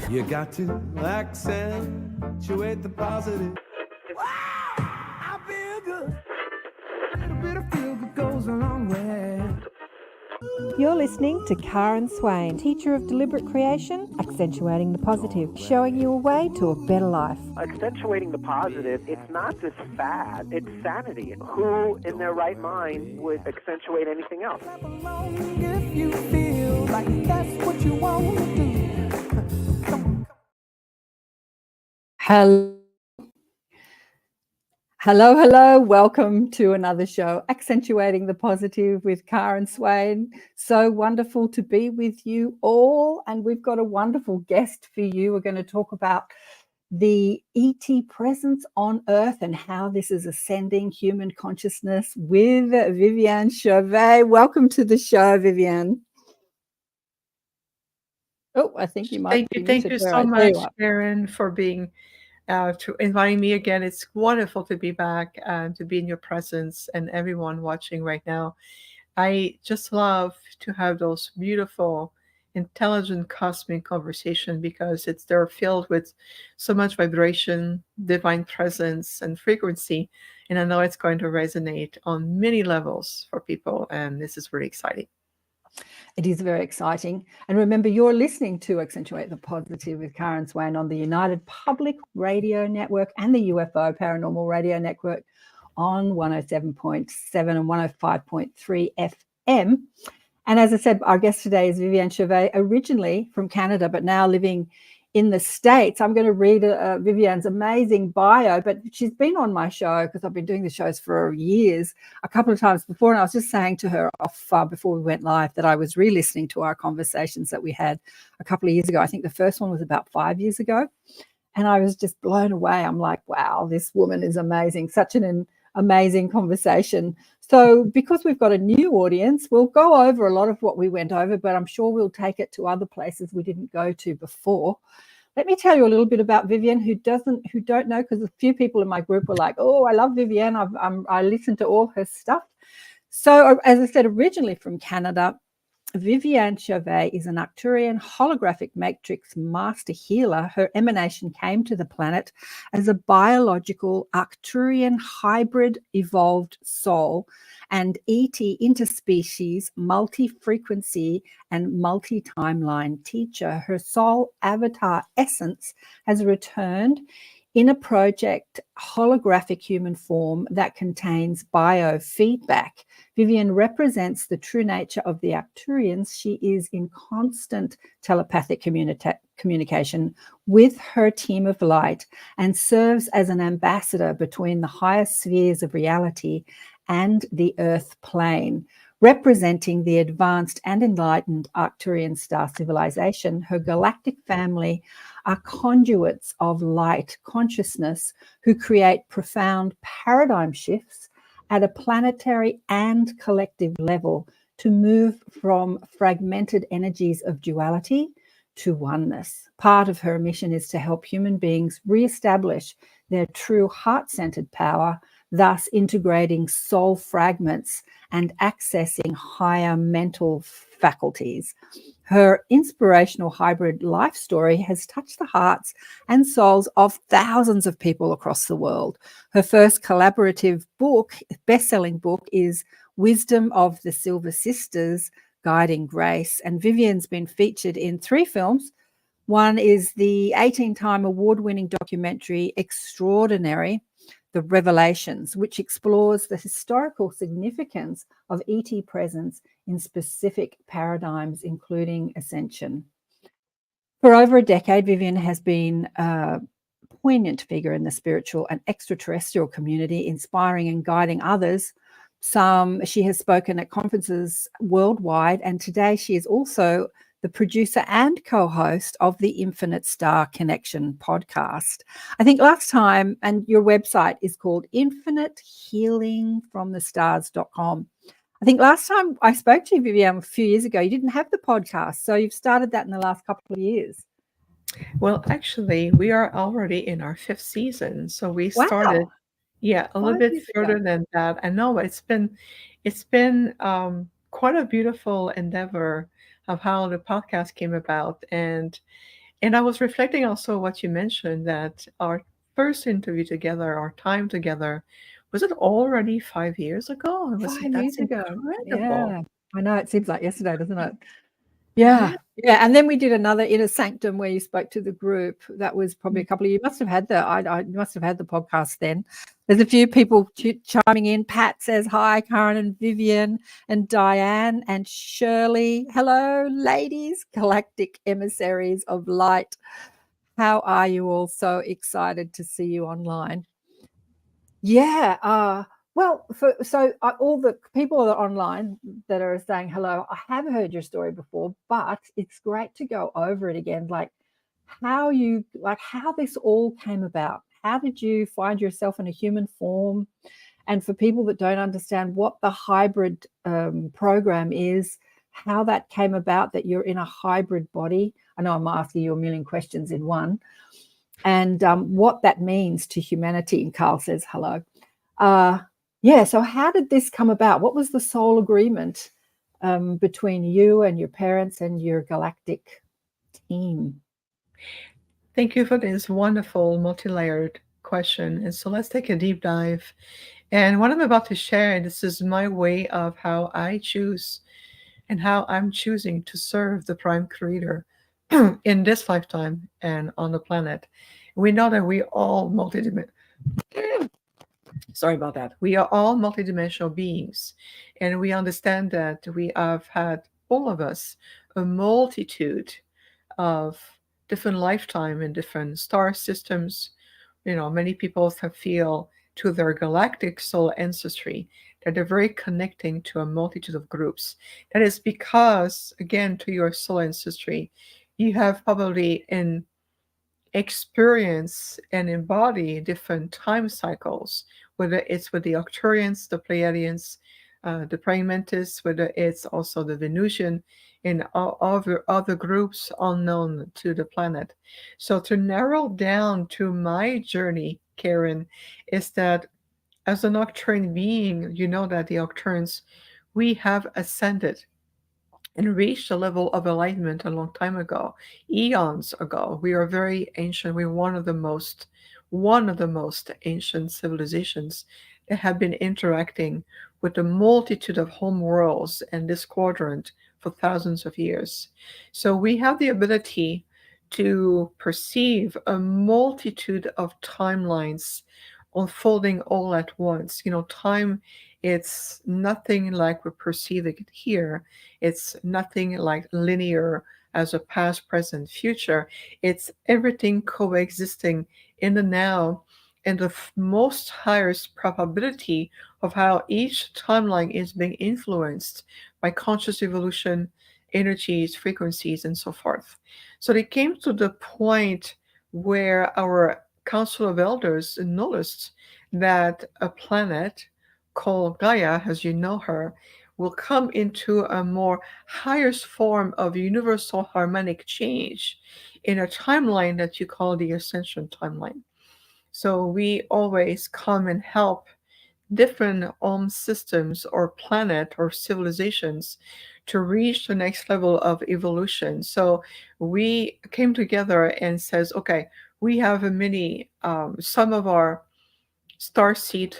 You got to accentuate the positive. Wow, I feel good. A little bit of feel good goes a long way. You're listening to Karen Swain, teacher of deliberate creation, accentuating the positive, showing you a way to a better life. Accentuating the positive, it's not just fad, it's sanity. Who in their right mind would accentuate anything else? If you feel like that's what you want to do. Hello. Welcome to another show, Accentuating the Positive with Karen Swain. So wonderful to be with you all. And we've got a wonderful guest for you. We're going to talk about the ET presence on Earth and how this is ascending human consciousness with Viviane Chauvet. Welcome to the show, Viviane. Oh, I think you might be Thank you muted. so All right, there much, you are. Karen, for being to inviting me again. It's wonderful to be back and to be in your presence and everyone watching right now. I just love to have those beautiful, intelligent cosmic conversation because they're filled with so much vibration, divine presence, and frequency. And I know it's going to resonate on many levels for people, and this is really exciting. It is very exciting. And remember, you're listening to Accentuate the Positive with Karen Swain on the United Public Radio Network and the UFO Paranormal Radio Network on 107.7 and 105.3 FM. And as I said, our guest today is Viviane Chauvet, originally from Canada, but now living in the States. I'm going to read Viviane's amazing bio, but she's been on my show because I've been doing the shows for years, a couple of times before. And I was just saying to her off before we went live that I was re-listening to our conversations that we had a couple of years ago. I think the first one was about 5 years ago. And I was just blown away. I'm like, wow, this woman is amazing. Such an amazing conversation. So because we've got a new audience, we'll go over a lot of what we went over, but I'm sure we'll take it to other places we didn't go to before. Let me tell you a little bit about Viviane, who don't know, because a few people in my group were like, oh, I love Viviane. I listen to all her stuff. So as I said, originally from Canada, Viviane Chauvet is an Arcturian holographic matrix master healer. Her emanation came to the planet as a biological Arcturian hybrid evolved soul and ET interspecies multi-frequency and multi-timeline teacher. Her soul avatar essence has returned in a project holographic human form that contains biofeedback. Viviane represents the true nature of the Arcturians. She is in constant telepathic communication with her team of light and serves as an ambassador between the higher spheres of reality and the Earth plane. Representing the advanced and enlightened Arcturian star civilization, her galactic family are conduits of light consciousness who create profound paradigm shifts at a planetary and collective level to move from fragmented energies of duality to oneness. Part of her mission is to help human beings reestablish their true heart-centered power, thus integrating soul fragments and accessing higher mental faculties. Her inspirational hybrid life story has touched the hearts and souls of thousands of people across the world. Her first collaborative book, best-selling book, is Wisdom of the Silver Sisters, Guiding Grace. And Viviane's been featured in 3 films. One is the 18-time award-winning documentary Extraordinary, The Revelations, which explores the historical significance of ET presence in specific paradigms, including ascension. For over a decade, Viviane has been a poignant figure in the spiritual and extraterrestrial community, inspiring and guiding others. She has spoken at conferences worldwide, and today she is also the producer and co-host of the Infinite Star Connection podcast. I think last time, and your website is called infinitehealingfromthestars.com. I think last time I spoke to you, Viviane, a few years ago, you didn't have the podcast. So you've started that in the last couple of years. Well, actually, we are already in our 5th season. So we started, a little bit further than that. I know it's been quite a beautiful endeavor of how the podcast came about. And And I was reflecting also what you mentioned, that our first interview together, our time together, was it already 5 years ago? It was, 5 years that's ago. incredible. Yeah. I know, it seems like yesterday, doesn't it? Yeah. Yeah. Yeah. And then we did another Inner Sanctum where you spoke to the group. That was probably a couple of, you must have had you must have had the podcast then. There's a few people chiming in. Pat says hi, Karen and Vivian and Diane and Shirley. Hello, ladies, galactic emissaries of light. How are you all? So excited to see you online. Yeah. Well, all the people that are online that are saying hello, I have heard your story before, but it's great to go over it again. Like how this all came about. How did you find yourself in a human form? And for people that don't understand what the hybrid program is, how that came about, that you're in a hybrid body. I know I'm asking you a million questions in one. And what that means to humanity. And Carl says hello. So how did this come about? What was the soul agreement between you and your parents and your galactic team? Thank you for this wonderful multi-layered question. And so let's take a deep dive. And what I'm about to share, this is my way of how I choose and how I'm choosing to serve the Prime Creator in this lifetime and on the planet. We know that we all multidimensional. Sorry about that. We are all multidimensional beings, and we understand that we have had, all of us, a multitude of different lifetime in different star systems. Many people feel to their galactic soul ancestry that they're very connecting to a multitude of groups. That is because, again, to your soul ancestry, you have probably in experience and embody different time cycles, whether it's with the Arcturians, the Pleiadians, the praying mantis, whether it's also the Venusian, and other groups unknown to the planet. So to narrow down to my journey, Karen, is that as an Arcturian being, you know that the Arcturians, we have ascended and reached a level of enlightenment a long time ago, eons ago. We are very ancient. We're one of the most ancient civilizations that have been interacting with a multitude of home worlds and this quadrant for thousands of years. So we have the ability to perceive a multitude of timelines unfolding all at once. Time, it's nothing like we perceive it here. It's nothing like linear as a past, present, future. It's everything coexisting in the now, and the most highest probability of how each timeline is being influenced by conscious evolution, energies, frequencies, and so forth. So they came to the point where our Council of Elders noticed that a planet called Gaia, as you know her, will come into a more highest form of universal harmonic change in a timeline that you call the ascension timeline. So we always come and help different systems or planet or civilizations to reach the next level of evolution. So we came together and says, okay, we have some of our starseed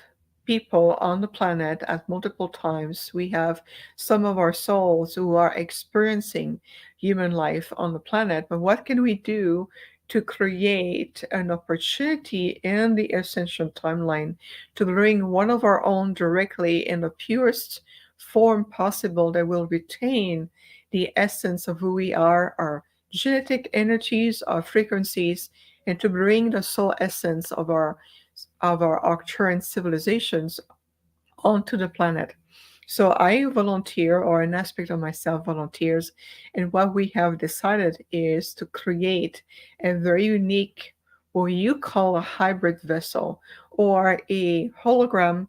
people on the planet at multiple times. We have some of our souls who are experiencing human life on the planet. But what can we do to create an opportunity in the ascension timeline to bring one of our own directly in the purest form possible that will retain the essence of who we are, our genetic energies, our frequencies, and to bring the soul essence of our Arcturian civilizations onto the planet. So I volunteer, or an aspect of myself volunteers, and what we have decided is to create a very unique, what you call a hybrid vessel, or a hologram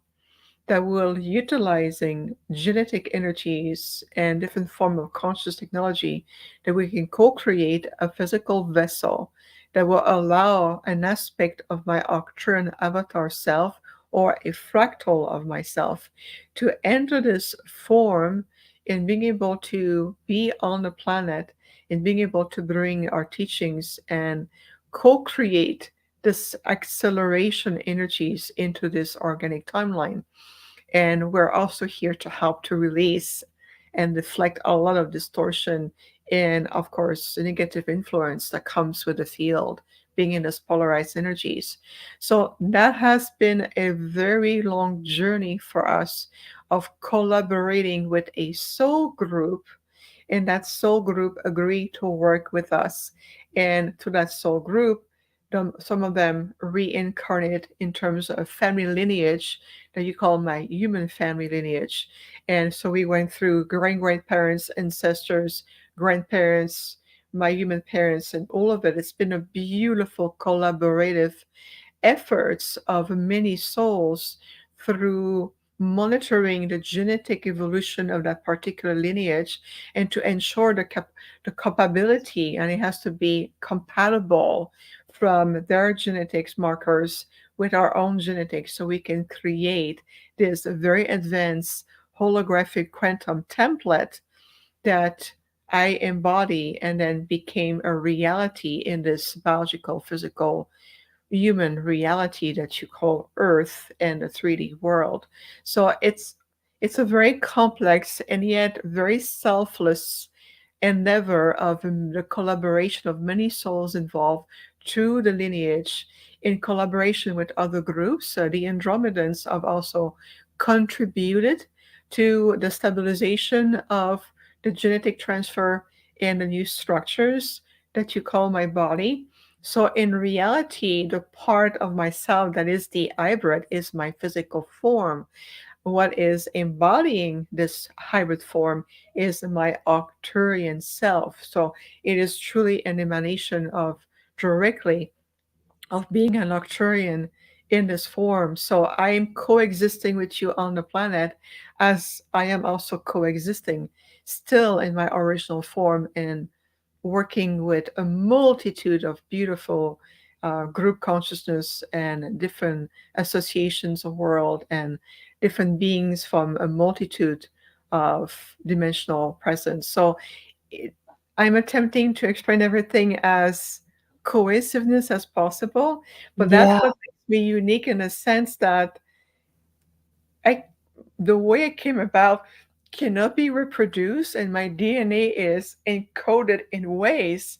that will utilizing genetic energies and different form of conscious technology, that we can co-create a physical vessel that will allow an aspect of my Arcturian avatar self, or a fractal of myself, to enter this form in being able to be on the planet and being able to bring our teachings and co-create this acceleration energies into this organic timeline. And we're also here to help to release and deflect a lot of distortion and, of course, the negative influence that comes with the field being in this polarized energies. So that has been a very long journey for us of collaborating with a soul group, and that soul group agreed to work with us. And to that soul group, some of them reincarnated in terms of family lineage that you call my human family lineage. And so we went through grandparents, ancestors, grandparents, my human parents, and all of it. It's been a beautiful collaborative efforts of many souls through monitoring the genetic evolution of that particular lineage and to ensure the compatibility, and it has to be compatible from their genetics markers with our own genetics, so we can create this very advanced holographic quantum template that I embody and then became a reality in this biological, physical, human reality that you call Earth and the 3D world. So it's a very complex and yet very selfless endeavor of the collaboration of many souls involved through the lineage in collaboration with other groups. The Andromedans have also contributed to the stabilization of the genetic transfer and the new structures that you call my body. So in reality, the part of myself that is the hybrid is my physical form. What is embodying this hybrid form is my Arcturian self. So it is truly an emanation of directly of being an Arcturian in this form. So I am coexisting with you on the planet as I am also coexisting still in my original form and working with a multitude of beautiful group consciousness and different associations of world and different beings from a multitude of dimensional presence. So it, I'm attempting to explain everything as cohesiveness as possible, but that's Yeah. what makes me unique in the sense that I, the way it came about cannot be reproduced, and my DNA is encoded in ways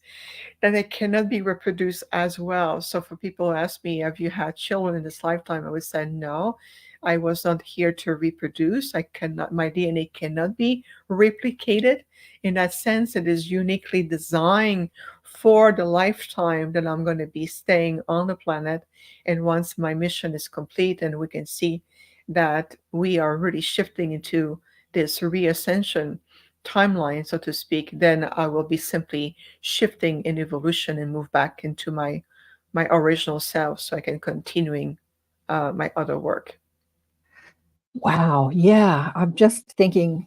that it cannot be reproduced as well. So for people who ask me, have you had children in this lifetime? I would say no. I was not here to reproduce. I cannot, my DNA cannot be replicated. In that sense, it is uniquely designed for the lifetime that I'm going to be staying on the planet. And once my mission is complete and we can see that we are really shifting into this reascension timeline, so to speak, then I will be simply shifting in evolution and move back into my original self, so I can continuing my other work. Wow. Yeah. I'm just thinking,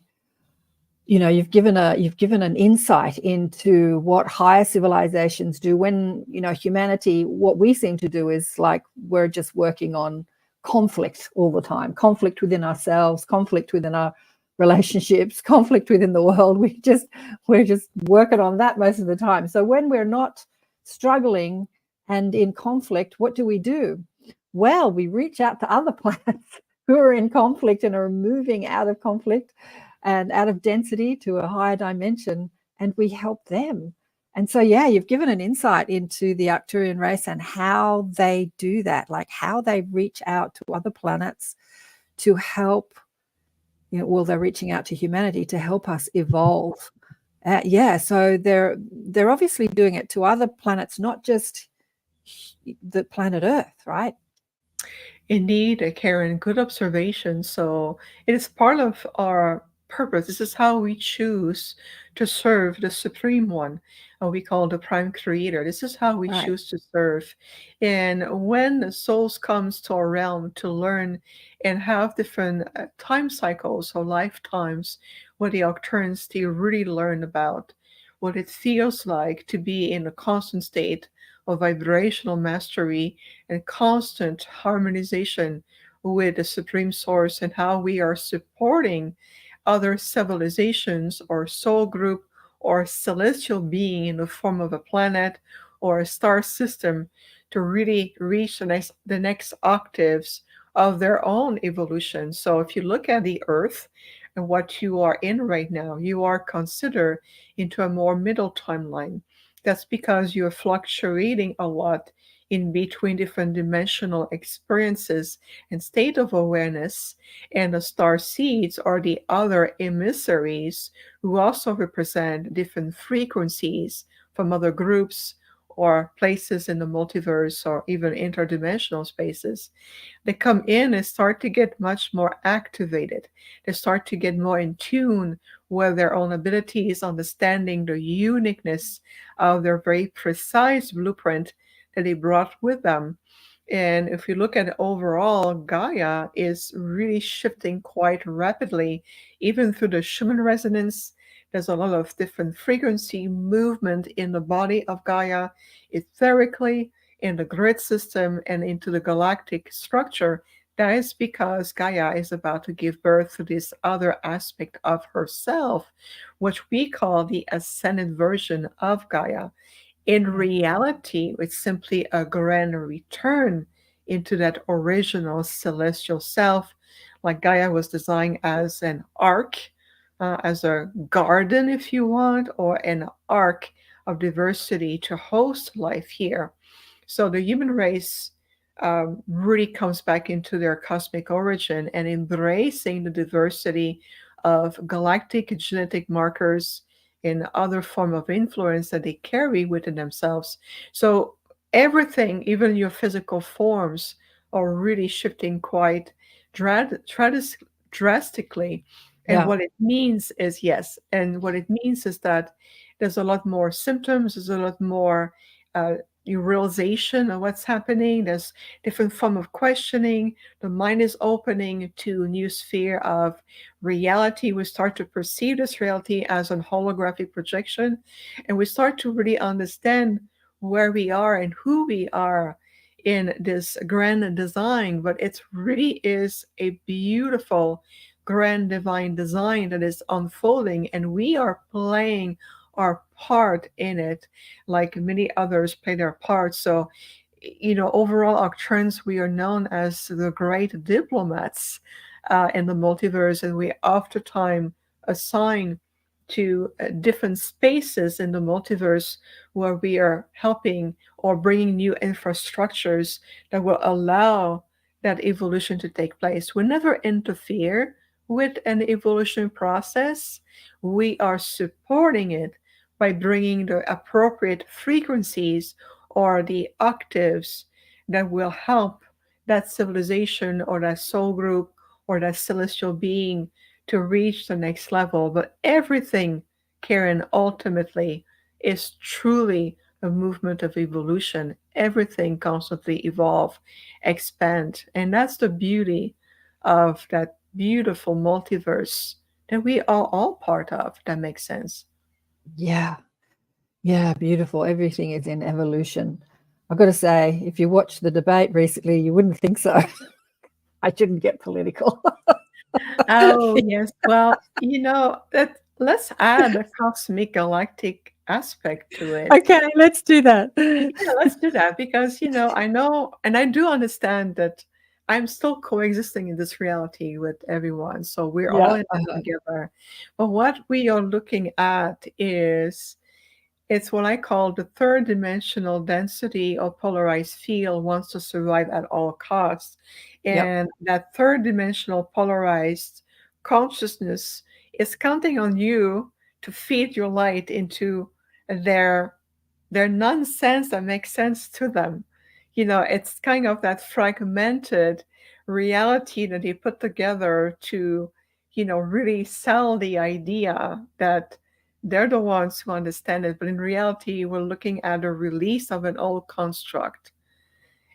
you've given an insight into what higher civilizations do when, humanity, what we seem to do is like we're just working on conflict all the time, conflict within ourselves, conflict within our relationships, conflict within the world. We're just working on that most of the time. So when we're not struggling and in conflict, what do? Well, we reach out to other planets who are in conflict and are moving out of conflict and out of density to a higher dimension, and we help them. And so, yeah, you've given an insight into the Arcturian race and how they do that, like how they reach out to other planets to help, they're reaching out to humanity to help us evolve. So they're obviously doing it to other planets, not just the planet Earth, right? Indeed, Karen, good observation. So it is part of our purpose. This is how we choose to serve the Supreme One, we call the Prime Creator. This is how we Right. choose to serve. And when the souls comes to our realm to learn and have different time cycles or lifetimes, where the Arcturians, they really learn about what it feels like to be in a constant state of vibrational mastery and constant harmonization with the Supreme Source, and how we are supporting other civilizations or soul group or celestial being in the form of a planet or a star system to really reach the next octaves of their own evolution. So if you look at the Earth and what you are in right now, you are considered into a more middle timeline. That's because you're fluctuating a lot in between different dimensional experiences and state of awareness. And the star seeds are the other emissaries who also represent different frequencies from other groups or places in the multiverse or even interdimensional spaces. They come in and start to get much more activated. They start to get more in tune with their own abilities, understanding the uniqueness of their very precise blueprint that they brought with them. And if you look at overall, Gaia is really shifting quite rapidly, even through the Schumann resonance. There's a lot of different frequency movement in the body of Gaia, etherically, in the grid system, and into the galactic structure. That is because Gaia is about to give birth to this other aspect of herself, which we call the ascended version of Gaia. In reality, it's simply a grand return into that original celestial self, like Gaia was designed as an ark, as a garden, if you want, or an ark of diversity to host life here. So the human race really comes back into their cosmic origin and embracing the diversity of galactic genetic markers and other form of influence that they carry within themselves. So everything, even your physical forms, are really shifting quite drastically. And Yeah. what it means is, yes, and what it means is that there's a lot more symptoms, there's a lot more realization of what's happening. There's different form of questioning. The mind is opening to a new sphere of reality. We start to perceive this reality as a holographic projection, and we start to really understand where we are and who we are in this grand design. But it really is a beautiful grand divine design that is unfolding, and we are playing our part in it, like many others play their part. So, overall, Arcturians, we are known as the great diplomats in the multiverse, and we oftentimes assign to different spaces in the multiverse where we are helping or bringing new infrastructures that will allow that evolution to take place. We never interfere with an evolution process. We are supporting it by bringing the appropriate frequencies or the octaves that will help that civilization or that soul group or that celestial being to reach the next level. But everything, Karen, ultimately is truly a movement of evolution. Everything constantly evolve, expand. And that's the beauty of that beautiful multiverse that we are all part of. That makes sense. Yeah. Yeah, beautiful. Everything is in evolution. I've got to say, if you watched the debate recently, you wouldn't think so. I shouldn't get political. Oh, yes. Well, let's add a cosmic galactic aspect to it. Okay, let's do that. Yeah, let's do that because, I know and I do understand that I'm still coexisting in this reality with everyone. So we're all Yeah. in it together. But what we are looking at is it's what I call the third dimensional density or polarized field wants to survive at all costs. Yep. And that third dimensional polarized consciousness is counting on you to feed your light into their nonsense that makes sense to them. It's kind of that fragmented reality that they put together to, really sell the idea that they're the ones who understand it. But in reality, we're looking at a release of an old construct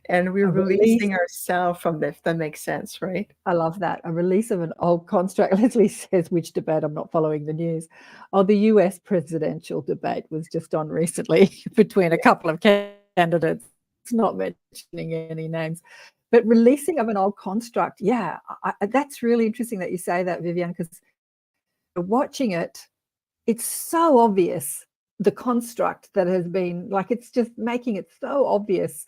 and we're A release. releasing ourselves from this. That makes sense, right? I love that. A release of an old construct. Leslie says, which debate? I'm not following the news. Oh, the US presidential debate was just on recently between a couple of candidates, not mentioning any names, but releasing of an old construct. Yeah, that's really interesting that you say that, Viviane, because watching it, it's so obvious, the construct that has been, like, it's just making it so obvious.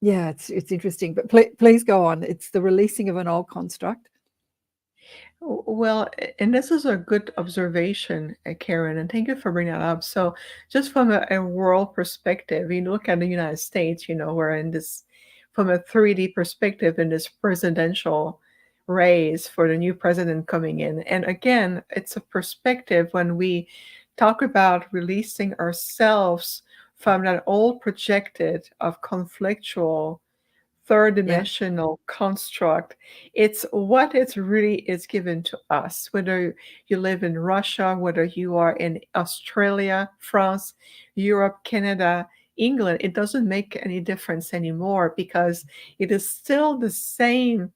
Yeah, it's interesting, but please go on. It's the releasing of an old construct. Well, and this is a good observation, Karen, and thank you for bringing that up. So, just from a world perspective, you look at the United States, we're in this, from a 3D perspective, in this presidential race for the new president coming in. And again, it's a perspective when we talk about releasing ourselves from that old projected of conflictual third Yeah, dimensional construct. It's what it's really is given to us, whether you live in Russia, whether you are in Australia, France, Europe, Canada, England. It doesn't make any difference anymore, because it is still the same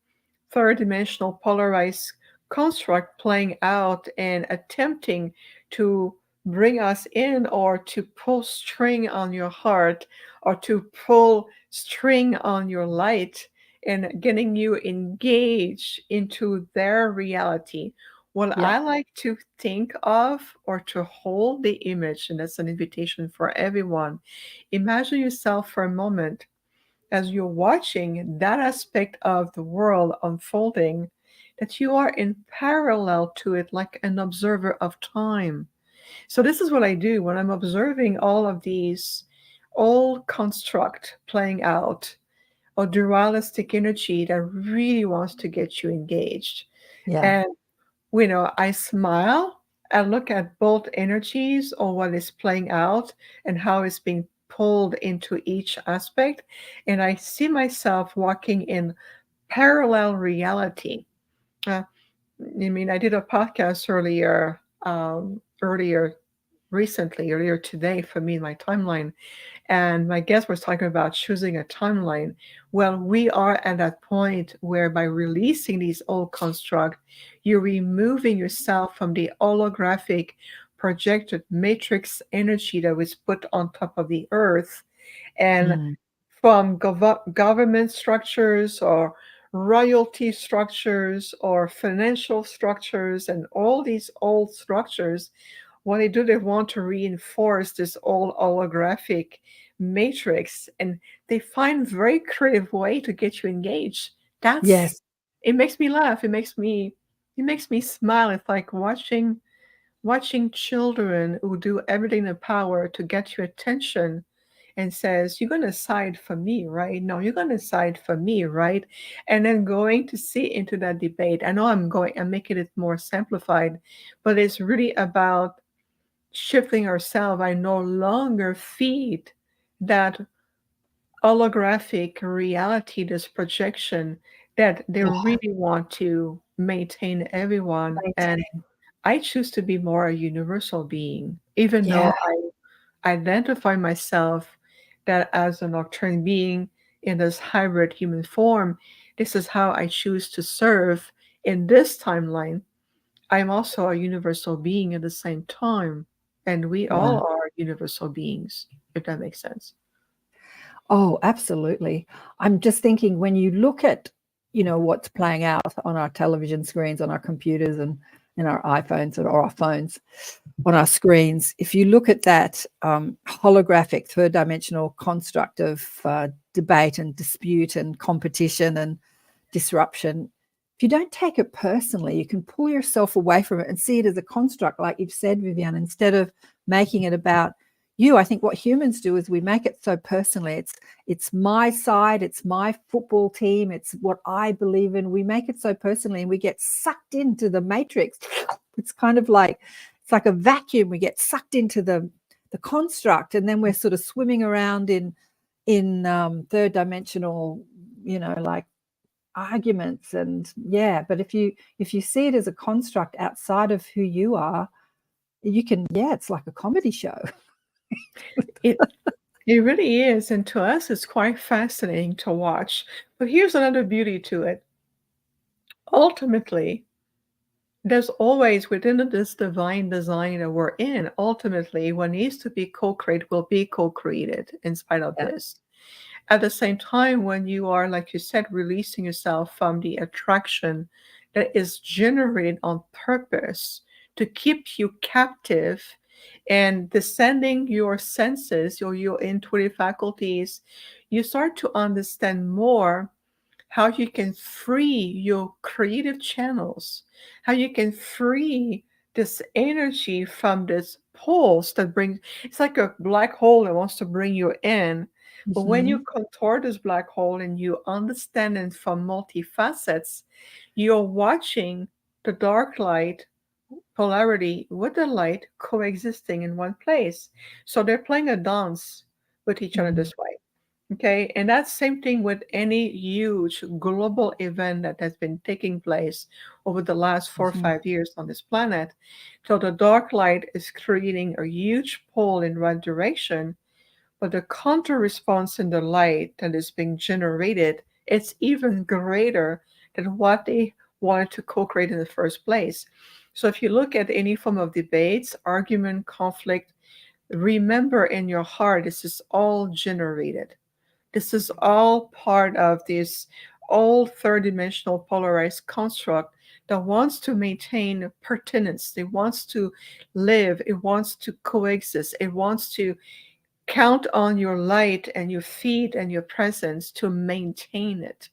third dimensional polarized construct playing out and attempting to bring us in, or to pull string on your heart, or to pull string on your light, and getting you engaged into their reality. What yeah, I like to think of, or to hold the image, and that's an invitation for everyone. Imagine yourself for a moment as you're watching that aspect of the world unfolding, that you are in parallel to it, like an observer of time. So this is what I do when I'm observing all of these old construct playing out, or dualistic energy that really wants to get you engaged. yeah, And I smile and look at both energies, or what is playing out and how it's being pulled into each aspect. And I see myself walking in parallel reality. Uh, I did a podcast earlier today, for me, my timeline, and my guest was talking about choosing a timeline. Well, we are at that point where, by releasing these old constructs, you're removing yourself from the holographic projected matrix energy that was put on top of the earth, and mm, from government structures, or royalty structures, or financial structures, and all these old structures. What they do, they want to reinforce this old holographic matrix, and they find very creative way to get you engaged. That's yes, It makes me laugh. It makes me smile. It's like watching children who do everything in their power to get your attention, and says, "You're going to side for me, right? No, you're going to side for me, right?" And then going to see into that debate. I know I'm making it more simplified, but it's really about shifting ourselves. I no longer feed that holographic reality, this projection that they yeah, really want to maintain everyone. And maintain. I choose to be more a universal being, even Yeah, though I identify myself that as a nocturne being in this hybrid human form. This is how I choose to serve in this timeline. I'm also a universal being at the same time, and we yeah. all are universal beings, if that makes sense. Oh, absolutely. I'm just thinking, when you look at, what's playing out on our television screens, on our computers, and in our iPhones, or our phones, on our screens, if you look at that holographic third dimensional construct of debate and dispute and competition and disruption, if you don't take it personally, you can pull yourself away from it and see it as a construct, like you've said, Viviane, instead of making it about you. I think what humans do is we make it so personally. It's my side, it's my football team, it's what I believe in. We make it so personally, and we get sucked into the matrix. It's kind of like, it's like a vacuum. We get sucked into the construct, and then we're sort of swimming around in third dimensional, like arguments. And yeah, but if you see it as a construct outside of who you are, you can, yeah, it's like a comedy show. It it really is, and to us, it's quite fascinating to watch. But here's another beauty to it. Ultimately, there's always within this divine design that we're in, ultimately, what needs to be co-created will be co-created in spite of Yeah, this. At the same time, when you are, like you said, releasing yourself from the attraction that is generated on purpose to keep you captive and descending your senses or your intuitive faculties, you start to understand more how you can free your creative channels, how you can free this energy from this pulse that brings, it's like a black hole that wants to bring you in. But when you Mhm. contour this black hole and you understand it from multifacets, you're watching the dark light polarity with the light coexisting in one place. So they're playing a dance with each other Mhm. this way. Okay, and that's same thing with any huge global event that has been taking place over the last 4 or 5 years on this planet. So the dark light is creating a huge pull in one direction, but the counter response in the light that is being generated, it's even greater than what they wanted to co-create in the first place. So if you look at any form of debates, argument, conflict, remember in your heart, this is all generated. This is all part of this old third dimensional polarized construct that wants to maintain pertinence. It wants to live. It wants to coexist. It wants to count on your light and your feet and your presence to maintain it.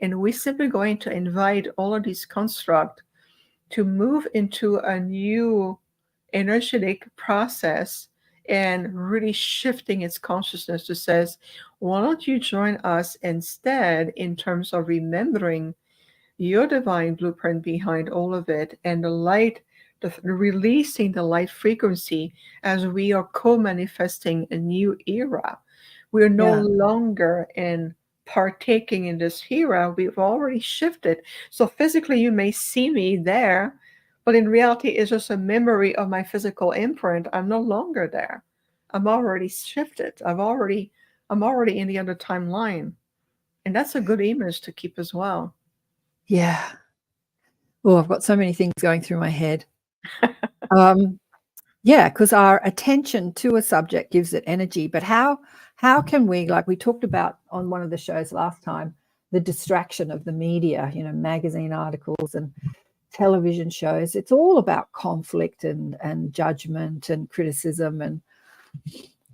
And we're simply going to invite all of these constructs to move into a new energetic process and really shifting its consciousness to says, why don't you join us instead in terms of remembering your divine blueprint behind all of it and the light, the releasing the light frequency as we are co-manifesting a new era. We're no Yeah. longer in partaking in this era. We've already shifted. So physically you may see me there, but in reality it's just a memory of my physical imprint. I'm no longer there. I'm already shifted. I'm already in the other timeline. And that's a good image to keep as well. Yeah. Oh, I've got so many things going through my head. Yeah, because our attention to a subject gives it energy. But how can we, like we talked about on one of the shows last time, the distraction of the media, magazine articles and television shows. It's all about conflict and judgment and criticism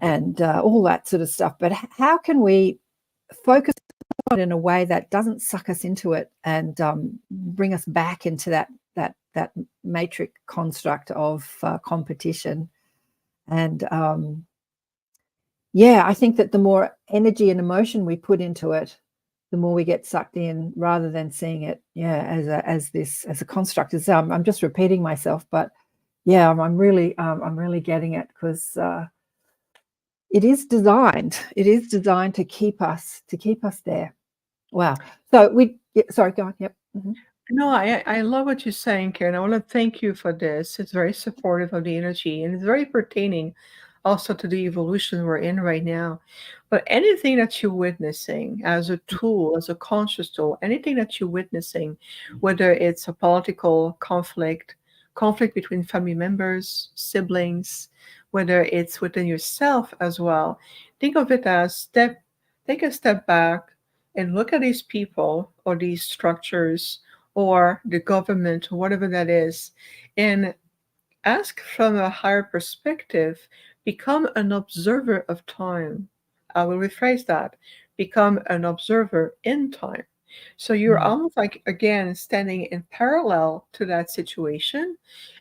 and all that sort of stuff. But how can we focus on it in a way that doesn't suck us into it and bring us back into that matrix construct of competition? And yeah, I think that the more energy and emotion we put into it, the more we get sucked in, rather than seeing it, as a construct. I'm just repeating myself, but yeah, I'm really getting it, because it is designed. It is designed to keep us there. Wow. So sorry, go on. Yep. Mm-hmm. No, I love what you're saying, Karen. I want to thank you for this. It's very supportive of the energy and it's very pertaining also to the evolution we're in right now. But anything that you're witnessing as a tool, as a conscious tool, anything that you're witnessing, whether it's a political conflict between family members, siblings, whether it's within yourself as well, think of it as take a step back and look at these people or these structures or the government, whatever that is, and ask from a higher perspective, become an observer of time. I will rephrase that, become an observer in time. So you're almost like, again, standing in parallel to that situation,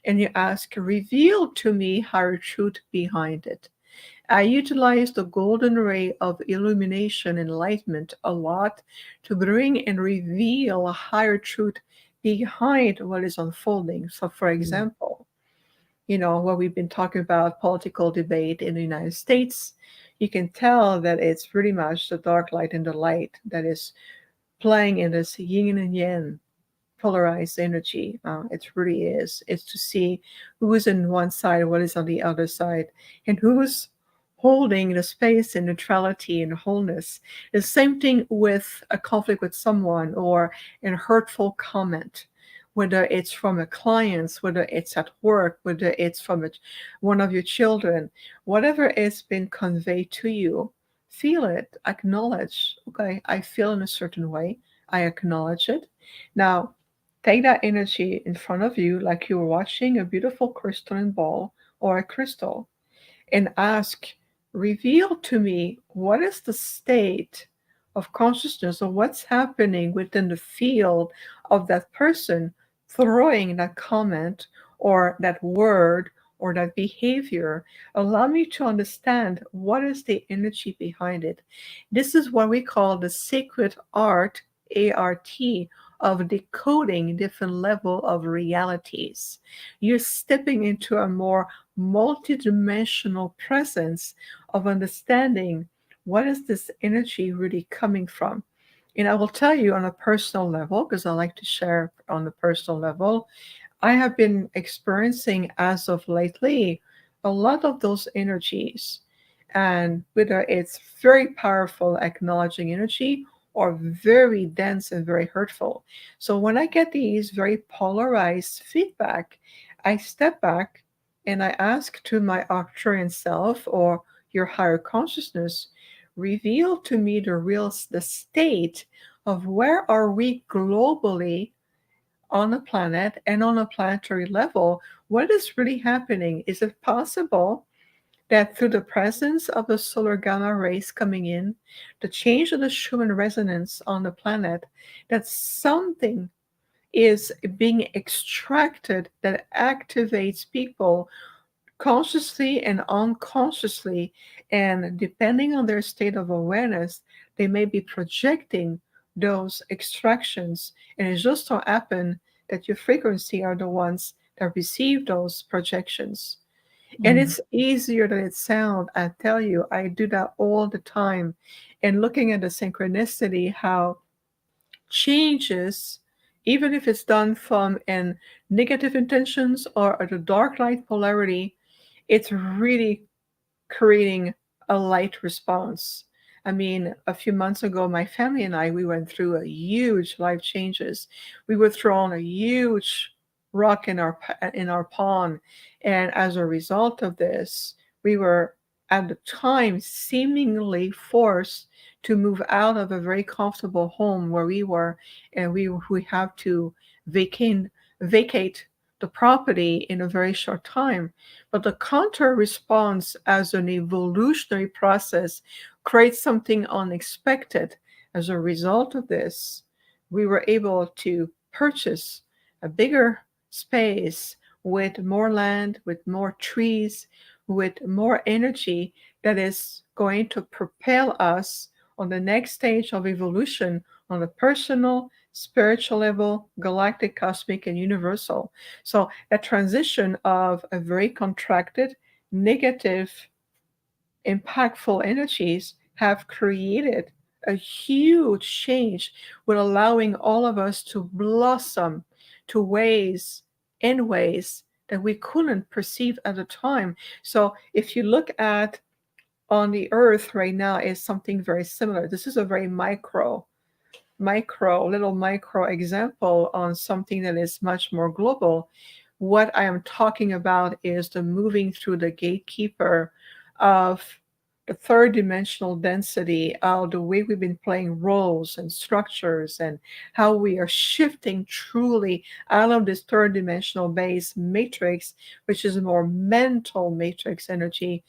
and you ask, reveal to me higher truth behind it. I utilize the golden ray of illumination, enlightenment a lot to bring and reveal a higher truth behind what is unfolding. So, for example, what we've been talking about, political debate in the United States, you can tell that it's pretty much the dark light and the light that is playing in this yin and yang polarized energy. It really is. It's to see who is in one side, what is on the other side, and who's holding the space and neutrality and wholeness. The same thing with a conflict with someone or a hurtful comment, whether it's from a client, whether it's at work, whether it's from one of your children, whatever has been conveyed to you, feel it, acknowledge, okay, I feel in a certain way, I acknowledge it. Now, take that energy in front of you like you're watching a beautiful crystalline ball or a crystal, and ask, reveal to me what is the state of consciousness or what's happening within the field of that person throwing that comment or that word or that behavior. Allow me to understand what is the energy behind it. This is what we call the sacred art, ART, of decoding different level of realities. You're stepping into a more multidimensional presence of understanding what is this energy really coming from. And I will tell you on a personal level, because I like to share on the personal level, I have been experiencing as of lately a lot of those energies. And whether it's very powerful acknowledging energy or very dense and very hurtful. So when I get these very polarized feedback, I step back and I ask to my Arcturian self or your higher consciousness, reveal to me the state of where are we globally on the planet and on a planetary level. What is really happening? Is it possible that through the presence of the solar gamma rays coming in, the change of the Schumann resonance on the planet, that something is being extracted that activates people consciously and unconsciously, and depending on their state of awareness, they may be projecting those extractions, and it just so happen that your frequency are the ones that receive those projections. And it's easier than it sounds. I tell you, I do that all the time. And looking at the synchronicity, how changes, even if it's done from in negative intentions or at a dark light polarity, it's really creating a light response. I mean, a few months ago, my family and I, we went through a huge life changes. We were thrown a huge rock in our pond, and as a result of this, we were at the time seemingly forced to move out of a very comfortable home where we were, and we have to vacate the property in a very short time. But the counter response as an evolutionary process creates something unexpected. As a result of this, we were able to purchase a bigger space with more land, with more trees, with more energy that is going to propel us on the next stage of evolution on a personal, spiritual level, galactic, cosmic, and universal. So that transition of a very contracted, negative, impactful energies have created a huge change with allowing all of us to blossom to ways in ways that we couldn't perceive at the time. So if you look at on the earth right now is something very similar. This is a very little micro example on something that is much more global. What I am talking about is the moving through the gatekeeper of the third dimensional density, of the way we've been playing roles and structures, and how we are shifting truly out of this third dimensional base matrix, which is a more mental matrix energy,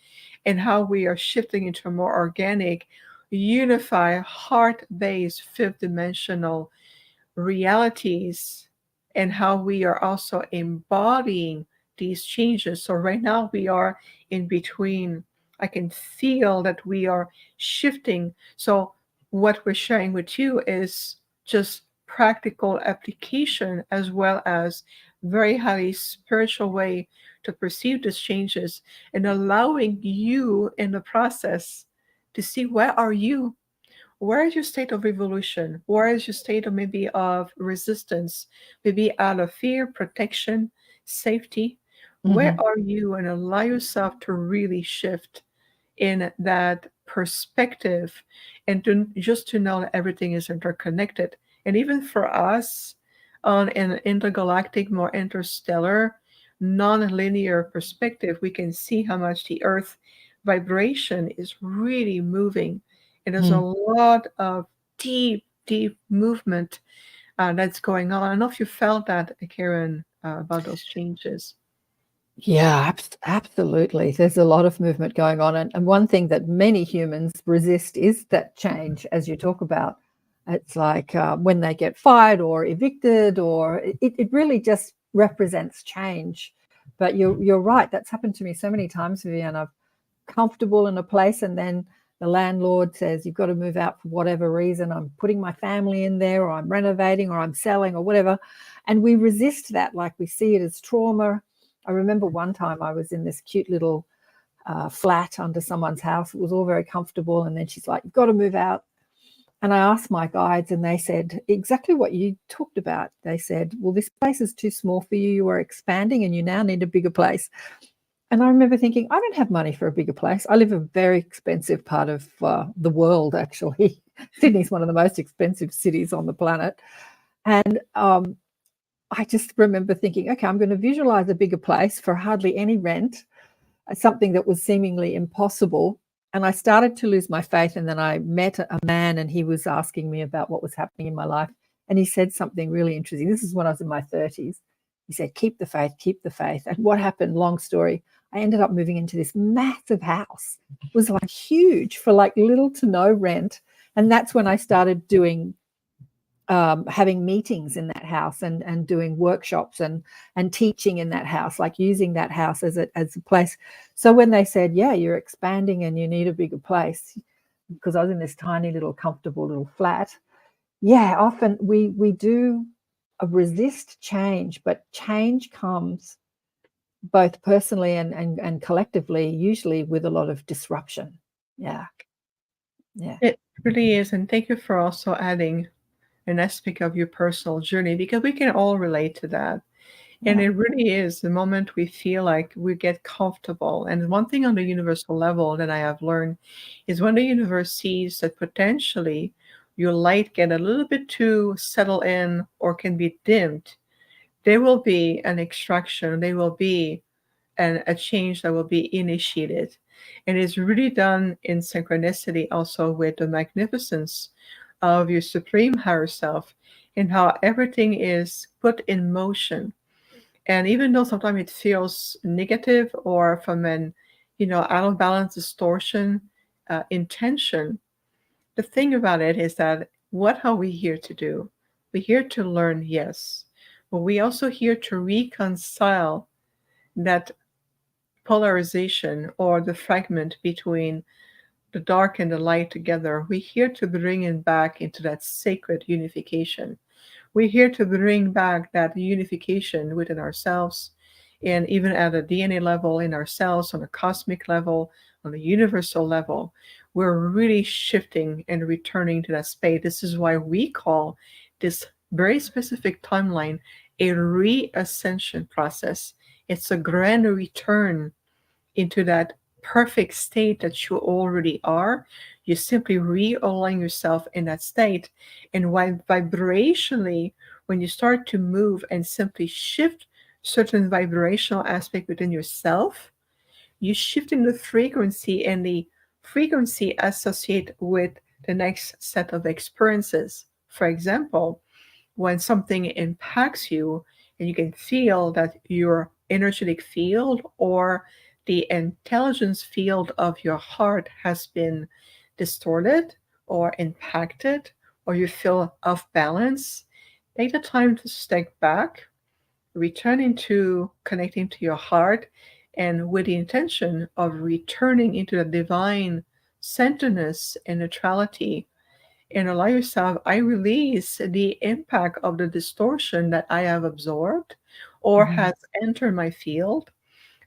and how we are shifting into a more organic, unified, heart-based fifth dimensional realities, and how we are also embodying these changes. So right now we are in between. I can feel that we are shifting. So what we're sharing with you is just practical application as well as very highly spiritual way to perceive these changes, and allowing you in the process to see where are you, where is your state of evolution, where is your state of maybe of resistance, maybe out of fear, protection, safety, where are you, and allow yourself to really shift in that perspective, and just to know that everything is interconnected. And even for us on an intergalactic, more interstellar, non-linear perspective, we can see how much the earth vibration is really moving, and there's a lot of deep movement that's going on. I don't know if you felt that, Karen, about those changes. Yeah, absolutely. There's a lot of movement going on. And one thing that many humans resist is that change, as you talk about. It's like when they get fired or evicted, or it really just represents change. But you're right. That's happened to me so many times, Viviane. I'm comfortable in a place, and then the landlord says, you've got to move out for whatever reason. I'm putting my family in there, or I'm renovating, or I'm selling, or whatever. And we resist that, like we see it as trauma. I remember one time I was in this cute little flat under someone's house. It was all very comfortable. And then she's like, you've got to move out. And I asked my guides, and they said exactly what you talked about. They said, well, this place is too small for you. You are expanding and you now need a bigger place. And I remember thinking, I don't have money for a bigger place. I live in a very expensive part of the world, actually. Sydney's one of the most expensive cities on the planet. And I just remember thinking, okay, I'm going to visualize a bigger place for hardly any rent, something that was seemingly impossible. And I started to lose my faith. And then I met a man, and he was asking me about what was happening in my life. And he said something really interesting. This is when I was in my 30s. He said, keep the faith, keep the faith. And what happened, long story, I ended up moving into this massive house. It was like huge for like little to no rent. And that's when I started doing having meetings in that house and doing workshops and teaching in that house, like using that house as a place. So when they said, yeah, you're expanding and you need a bigger place, because I was in this tiny little comfortable little flat, yeah, often we do resist change, but change comes both personally and collectively, usually with a lot of disruption. Yeah. It really is. And thank you for also adding an aspect of your personal journey, because we can all relate to that. And Yeah. it really is the moment we feel like we get comfortable. And one thing on the universal level that I have learned is when the universe sees that potentially your light get a little bit too settled in or can be dimmed, there will be an extraction, there will be a change that will be initiated. And it's really done in synchronicity also with the magnificence of your supreme higher self and how everything is put in motion. And even though sometimes it feels negative or from an, out of balance, distortion, intention, the thing about it is that what are we here to do? We're here to learn, yes, but we also here to reconcile that polarization or the fragment between the dark and the light together. We're here to bring it back into that sacred unification. We're here to bring back that unification within ourselves, and even at a DNA level in ourselves, on a cosmic level, on a universal level. We're really shifting and returning to that space. This is why we call this very specific timeline a reascension process. It's a grand return into that perfect state that you already are. You simply realign yourself in that state. And while vibrationally, when you start to move and simply shift certain vibrational aspect within yourself, you shift in the frequency, and the frequency associated with the next set of experiences. For example, when something impacts you and you can feel that your energetic field or the intelligence field of your heart has been distorted or impacted, or you feel off balance, take the time to step back, return into connecting to your heart, and with the intention of returning into the divine centeredness and neutrality, and allow yourself, I release the impact of the distortion that I have absorbed or has entered my field.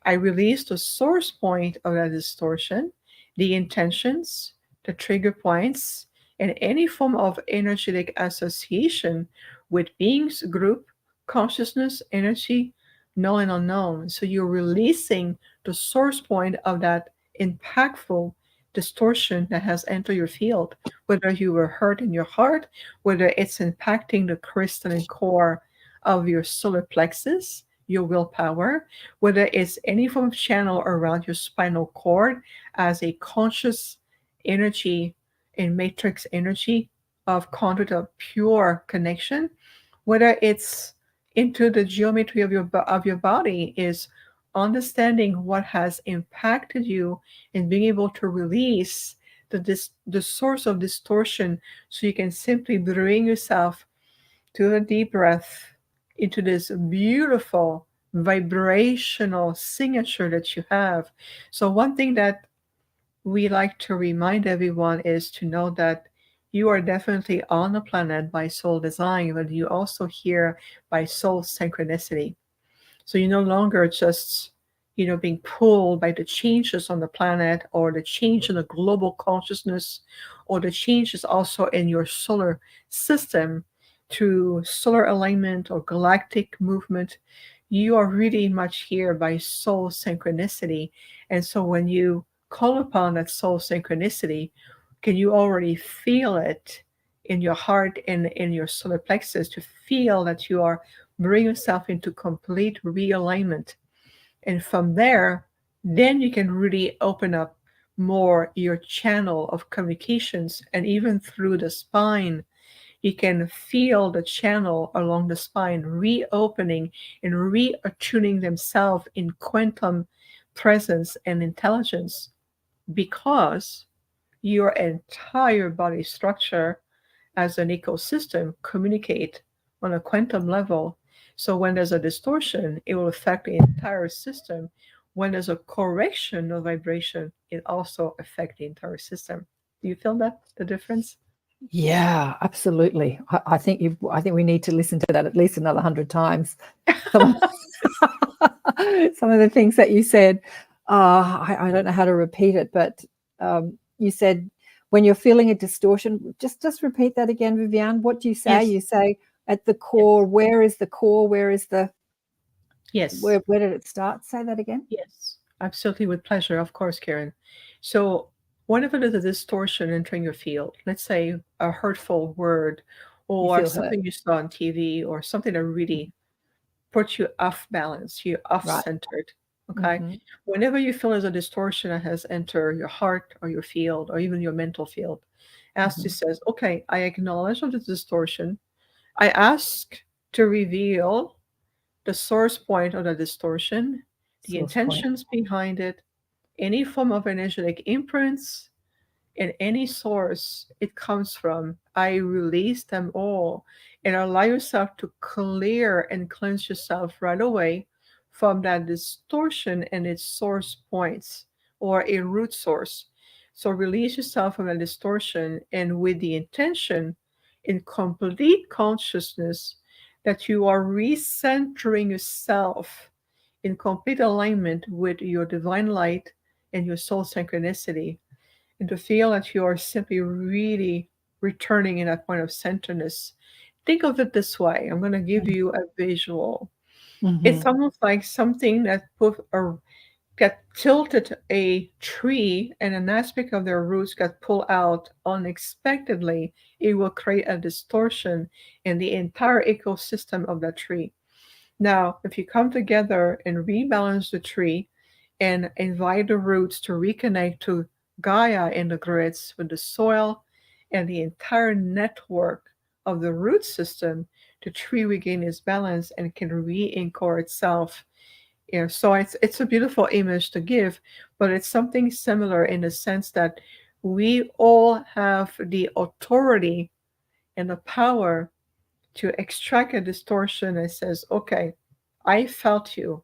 I release the source point of that distortion, the intentions, the trigger points, and any form of energetic association with beings, group, consciousness, energy, known and unknown. So you're releasing the source point of that impactful distortion that has entered your field, whether you were hurt in your heart, whether it's impacting the crystalline core of your solar plexus, your willpower, whether it's any form of channel around your spinal cord as a conscious energy and matrix energy of conduit of pure connection, whether it's into the geometry of your body, is understanding what has impacted you and being able to release the source of distortion, so you can simply bring yourself to a deep breath into this beautiful vibrational signature that you have. So one thing that we like to remind everyone is to know that you are definitely on the planet by soul design, but you also here by soul synchronicity. So you're no longer just, being pulled by the changes on the planet, or the change in the global consciousness, or the changes also in your solar system through solar alignment or galactic movement. You are really much here by soul synchronicity. And so when you call upon that soul synchronicity, can you already feel it in your heart and in your solar plexus, to feel that you are bring yourself into complete realignment? And from there, then you can really open up more your channel of communications. And even through the spine, you can feel the channel along the spine reopening and reattuning themselves in quantum presence and intelligence, because your entire body structure as an ecosystem communicate on a quantum level. So when there's a distortion, it will affect the entire system. When there's a correction of vibration, it also affects the entire system. Do you feel that, the difference? Yeah, absolutely. I think we need to listen to that at least another 100 times. Some, some of the things that you said, I don't know how to repeat it, but you said when you're feeling a distortion, just repeat that again, Viviane. What do you say? Yes. You say at the core. Where is the core? Where is the? Yes. Where did it start? Say that again. Yes, absolutely, with pleasure, of course, Karen. So whenever there's a distortion entering your field, let's say a hurtful word, You or feel hurt. something you saw on TV, or something that really puts you off balance, you off Right. centered. Okay. Mm-hmm. Whenever you feel there's a distortion that has entered your heart or your field or even your mental field, ask says, okay, I acknowledge of the distortion. I ask to reveal the source point of the distortion, the Source point. intentions behind it, any form of energetic imprints, and any source it comes from. I release them all, and allow yourself to clear and cleanse yourself right away from that distortion and its source points, or a root source. So release yourself from a distortion, and with the intention in complete consciousness that you are recentering yourself in complete alignment with your divine light and your soul synchronicity, and to feel that you are simply really returning in that point of centeredness. Think of it this way. I'm going to give you a visual. It's almost like something that got tilted a tree, and an aspect of their roots got pulled out unexpectedly. It will create a distortion in the entire ecosystem of that tree. Now, if you come together and rebalance the tree and invite the roots to reconnect to Gaia in the grids with the soil and the entire network of the root system, the tree regain its balance and can re-anchor itself. So it's a beautiful image to give, but it's something similar in the sense that we all have the authority and the power to extract a distortion that says, okay, I felt you.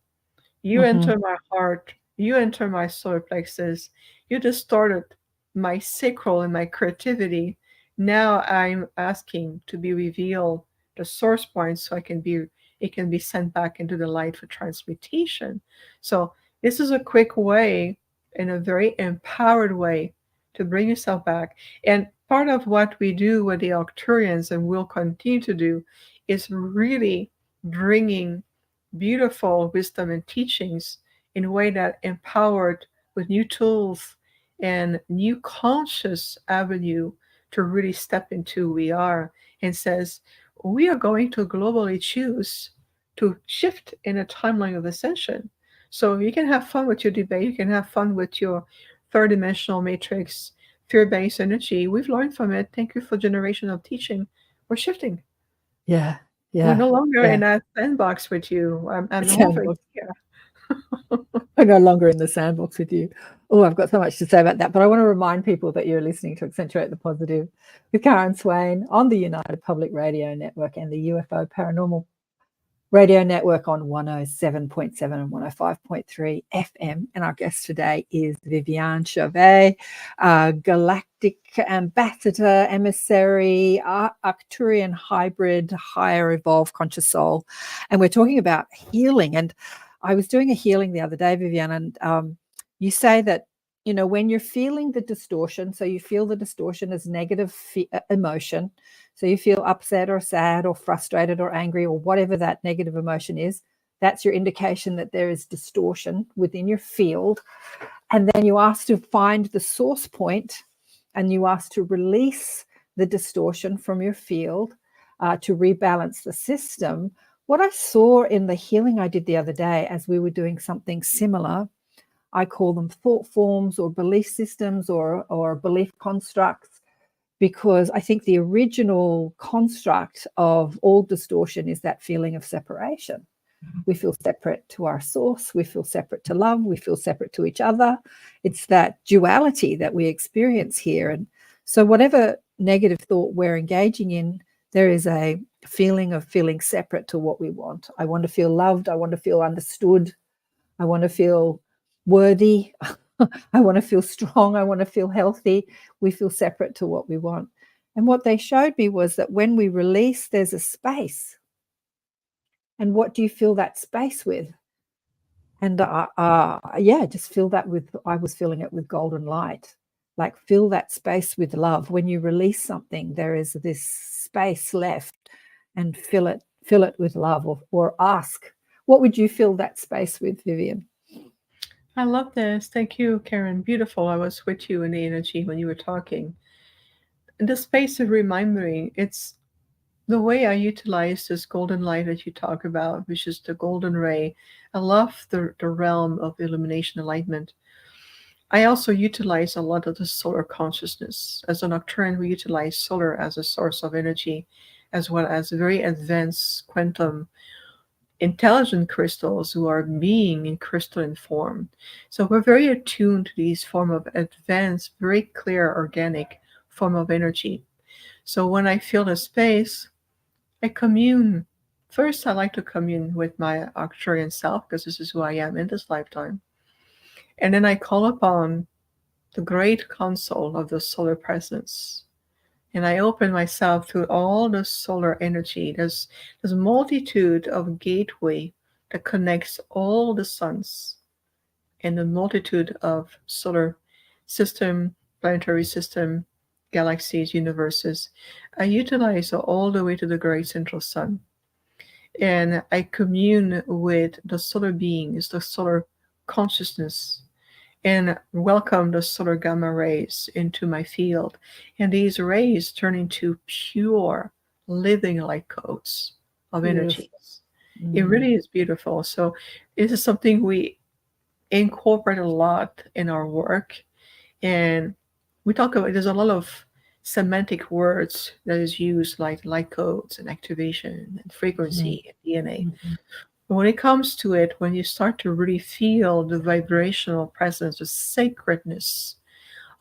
You enter my heart. You enter my solar plexus. You distorted my sacral and my creativity. Now I'm asking to be revealed the source point, so it can be sent back into the light for transmutation. So this is a quick way and a very empowered way to bring yourself back. And part of what we do with the Arcturians, and will continue to do, is really bringing beautiful wisdom and teachings in a way that empowered with new tools and new conscious avenue to really step into who we are, and says we are going to globally choose to shift in a timeline of ascension. So you can have fun with your debate, you can have fun with your third dimensional matrix, fear-based energy. We've learned from it. Thank you for generation of teaching. We're shifting. Yeah. We're Yeah. no longer Yeah. in that sandbox with you. I'm moving Sandbox. here. I'm no longer in the sandbox with you. Oh, I've got so much to say about that. But I want to remind people that you're listening to Accentuate the Positive with Karen Swain on the United Public Radio Network and the UFO Paranormal Radio Network on 107.7 and 105.3 FM. And our guest today is Viviane Chauvet, Galactic Ambassador, Emissary, Arcturian Hybrid, Higher Evolved Conscious Soul. And we're talking about healing. And I was doing a healing the other day, Viviane, and you say that, you know, when you're feeling the distortion, so you feel the distortion as negative emotion, so you feel upset or sad or frustrated or angry or whatever that negative emotion is, that's your indication that there is distortion within your field. And then you ask to find the source point, and you ask to release the distortion from your field to rebalance the system. What I saw in the healing I did the other day, as we were doing something similar, I call them thought forms or belief systems or belief constructs, because I think the original construct of all distortion is that feeling of separation. We feel separate to our source. We feel separate to love. We feel separate to each other. It's that duality that we experience here. And so whatever negative thought we're engaging in, there is a feeling of feeling separate to what we want. I want to feel loved. I want to feel understood. I want to feel worthy. I want to feel strong. I want to feel healthy. We feel separate to what we want. And what they showed me was that when we release, there's a space. And what do you fill that space with? And just fill that with, I was filling it with golden light. Like fill that space with love. When you release something, there is this space left, and fill it with love, or ask, what would you fill that space with, Viviane? I love this. Thank you, Karen. Beautiful. I was with you in the energy when you were talking. And the space of remembering, it's the way I utilize this golden light that you talk about, which is the golden ray. I love the realm of illumination enlightenment. I also utilize a lot of the solar consciousness. As an Arcturian, we utilize solar as a source of energy, as well as very advanced quantum intelligent crystals who are being in crystalline form. So we're very attuned to these form of advanced, very clear, organic form of energy. So when I feel the space, I commune. First, I like to commune with my Arcturian self, because this is who I am in this lifetime. And then I call upon the great console of the solar presence. And I open myself to all the solar energy. There's a multitude of gateway that connects all the suns and the multitude of solar system, planetary system, galaxies, universes. I utilize all the way to the great central sun. And I commune with the solar beings, the solar consciousness, and welcome the solar gamma rays into my field. And these rays turn into pure living light codes of energies. It really is beautiful. So this is something we incorporate a lot in our work. And we talk about, there's a lot of semantic words that is used, like light codes and activation and frequency and DNA. When it comes to it, when you start to really feel the vibrational presence, the sacredness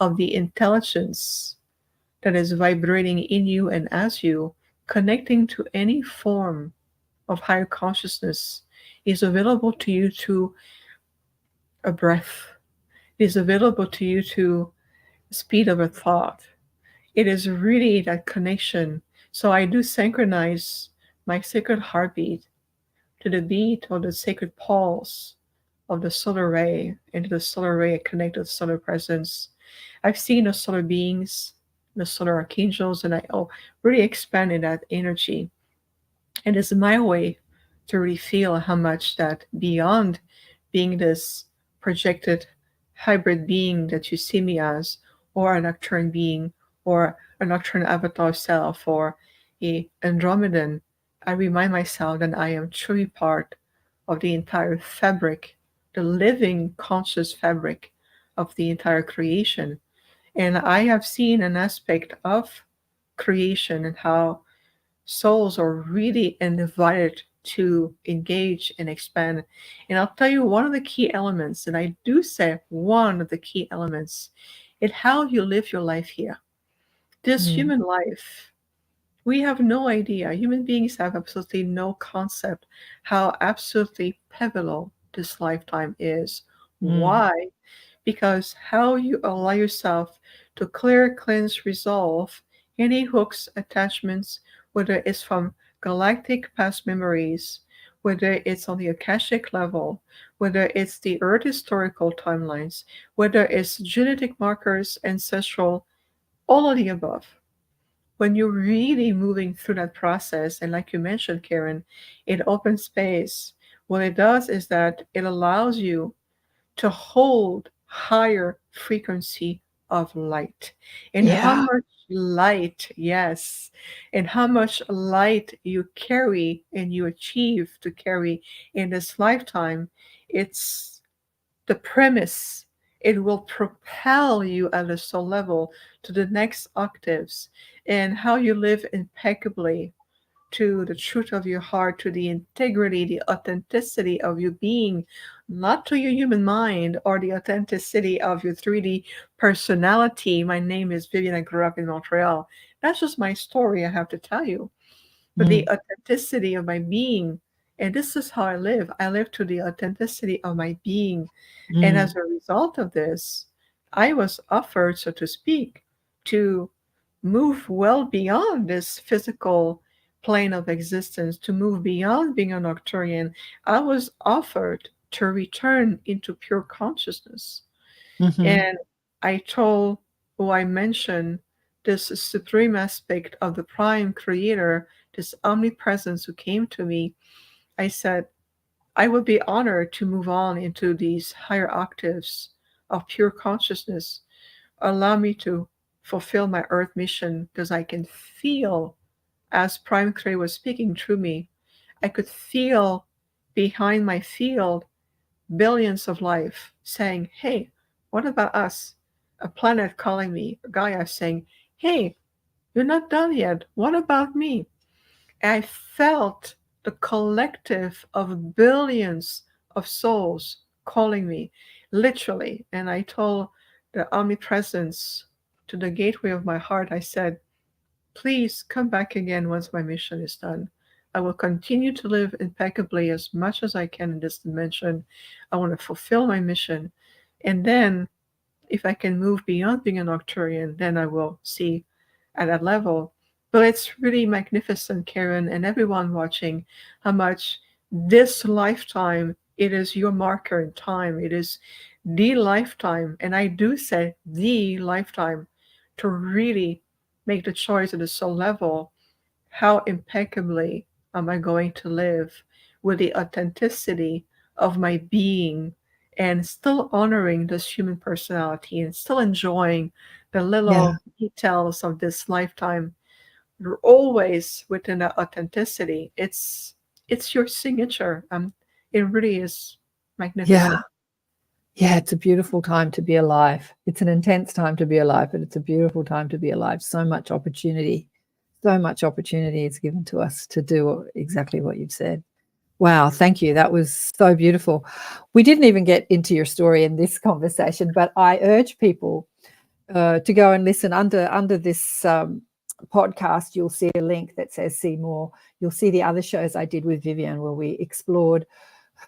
of the intelligence that is vibrating in you and as you, connecting to any form of higher consciousness is available to you through a breath. It is available to you to the speed of a thought. It is really that connection. So I do synchronize my sacred heartbeat to the beat of the sacred pulse of the solar ray. Into the solar ray, I connect to the solar presence. I've seen the solar beings, the solar archangels, and I really expand in that energy. And it's my way to really feel how much that, beyond being this projected hybrid being that you see me as, or an Arcturian being, or an Arcturian avatar self, or a Andromedan, I remind myself that I am truly part of the entire fabric, the living conscious fabric of the entire creation. And I have seen an aspect of creation and how souls are really invited to engage and expand. And I'll tell you one of the key elements, and I do say one of the key elements, is how you live your life here. This Mm. human life, we have no idea. Human beings have absolutely no concept how absolutely pivotal this lifetime is. Mm. Why? Because how you allow yourself to clear, cleanse, resolve any hooks, attachments, whether it's from galactic past memories, whether it's on the Akashic level, whether it's the Earth historical timelines, whether it's genetic markers, ancestral, all of the above. When you're really moving through that process, and like you mentioned, Karen, it opens space. What it does is that it allows you to hold higher frequency of light. And how Yeah. much light, yes, and how much light you carry and you achieve to carry in this lifetime, it's the premise. It will propel you at a soul level to the next octaves, and how you live impeccably to the truth of your heart, to the integrity, the authenticity of your being, not to your human mind or the authenticity of your 3D personality. My name is Viviane. I grew up in Montreal. That's just my story, I have to tell you. But the Mm. authenticity of my being, and this is how I live. I live to the authenticity of my being. And Mm. as a result of this, I was offered, so to speak, to move well beyond this physical plane of existence, to move beyond being an Arcturian. I was offered to return into pure consciousness. Mm-hmm. And I told, or I mentioned, this supreme aspect of the prime creator, this omnipresence who came to me. I said, I would be honored to move on into these higher octaves of pure consciousness. Allow me to fulfill my earth mission, because I can feel, as Prime Creator was speaking through me, I could feel behind my field billions of life saying, hey, what about us? A planet calling me, Gaia saying, hey, you're not done yet. What about me? I felt the collective of billions of souls calling me, literally. And I told the omnipresence, to the gateway of my heart, I said, please come back again once my mission is done. I will continue to live impeccably as much as I can in this dimension. I want to fulfill my mission. And then, if I can move beyond being an Arcturian, then I will see at that level. But it's really magnificent, Karen, and everyone watching, how much this lifetime, it is your marker in time. It is the lifetime, and I do say the lifetime, to really make the choice at the soul level. How impeccably am I going to live with the authenticity of my being, and still honoring this human personality and still enjoying the Yeah. little details of this lifetime? You're always within that authenticity. It's your signature. It really is Yeah. magnificent. Yeah, it's a beautiful time to be alive. It's an intense time to be alive, but it's a beautiful time to be alive. So much opportunity is given to us to do exactly what you've said. Wow, thank you. That was so beautiful. We didn't even get into your story in this conversation, but I urge people to go and listen. Under this podcast, you'll see a link that says see more. You'll see the other shows I did with Viviane, where we explored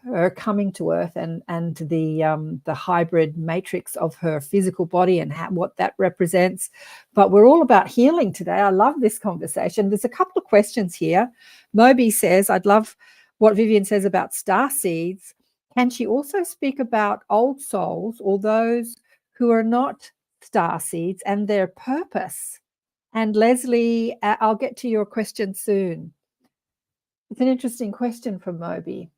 her coming to Earth and the hybrid matrix of her physical body and what that represents. But we're all about healing today. I love this conversation. There's a couple of questions here. Moby says, I'd love what Viviane says about star seeds. Can she also speak about old souls or those who are not star seeds and their purpose? And Leslie, I'll get to your question soon. It's an interesting question from Moby.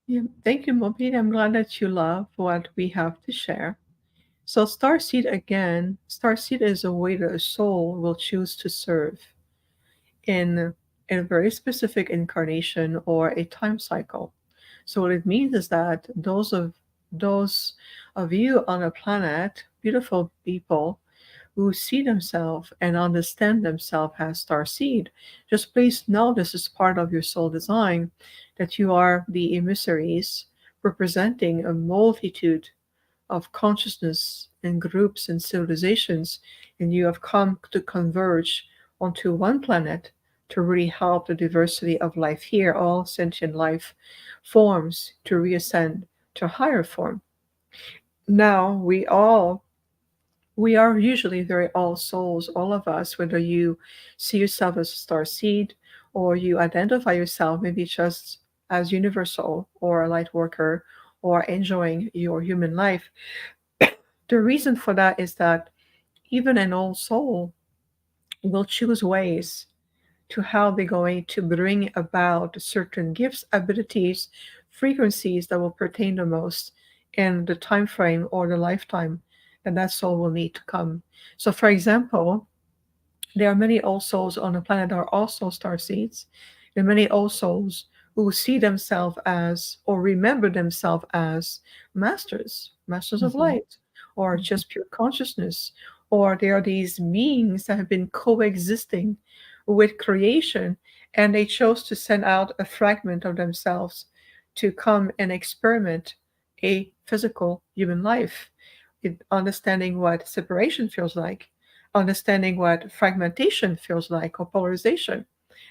Yeah, thank you, Mopid. I'm glad that you love what we have to share. So, starseed again, starseed is a way that a soul will choose to serve in a very specific incarnation or a time cycle. So what it means is that those of you on a planet, beautiful people, who see themselves and understand themselves as starseed, just please know this is part of your soul design, that you are the emissaries representing a multitude of consciousness and groups and civilizations, and you have come to converge onto one planet to really help the diversity of life here, all sentient life forms, to reascend to higher form. Now we are usually very all souls, all of us, whether you see yourself as a star seed or you identify yourself maybe just as universal or a light worker or enjoying your human life. The reason for that is that even an old soul will choose ways to how they're going to bring about certain gifts, abilities, frequencies that will pertain the most in the time frame or the lifetime that soul will need to come. So, for example, there are many old souls on the planet that are also star seeds. There are many old souls who see themselves as or remember themselves as masters of light, or just pure consciousness, or they are these beings that have been coexisting with creation, and they chose to send out a fragment of themselves to come and experiment a physical human life, understanding what separation feels like, understanding what fragmentation feels like, or polarization.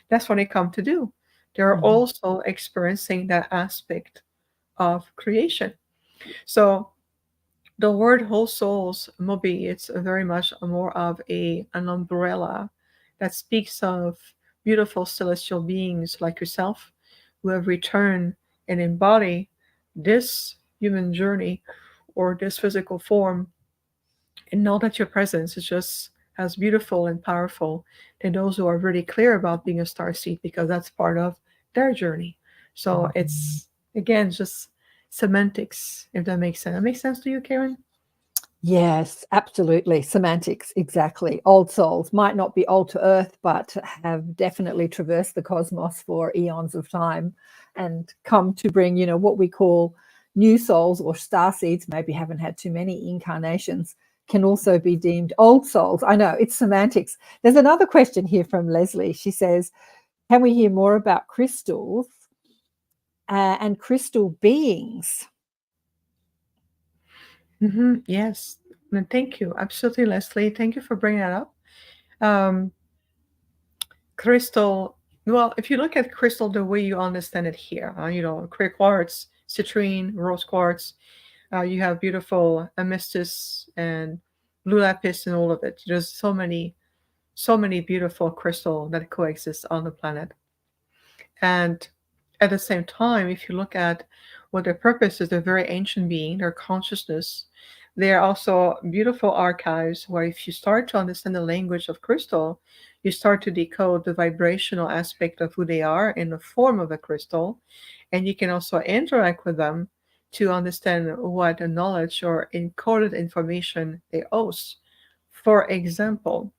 That's what they come to do. They're also experiencing that aspect of creation. So the word whole souls, Moby, it's very much more of an umbrella that speaks of beautiful celestial beings like yourself who have returned and embody this human journey or this physical form, and know that your presence is just as beautiful and powerful than those who are really clear about being a star seed, because that's part of their journey. So it's, again, just semantics, if that makes sense. That makes sense to you, Karen? Yes, absolutely. Semantics, exactly. Old souls might not be old to earth, but have definitely traversed the cosmos for eons of time and come to bring, what we call new souls or star seeds, maybe haven't had too many incarnations, can also be deemed old souls. I know, it's semantics. There's another question here from Leslie. She says, can we hear more about crystals and crystal beings? Yes. And thank you. Absolutely, Leslie. Thank you for bringing that up. Um, crystal, well, if you look at crystal the way you understand it here, clear quartz, citrine, rose quartz, you have beautiful amethyst and blue lapis and all of it. There's so many beautiful crystals that coexist on the planet. And at the same time, if you look at what their purpose is, they're very ancient being, their consciousness. They are also beautiful archives where if you start to understand the language of crystal, you start to decode the vibrational aspect of who they are in the form of a crystal. And you can also interact with them to understand what knowledge or encoded information they host. For example,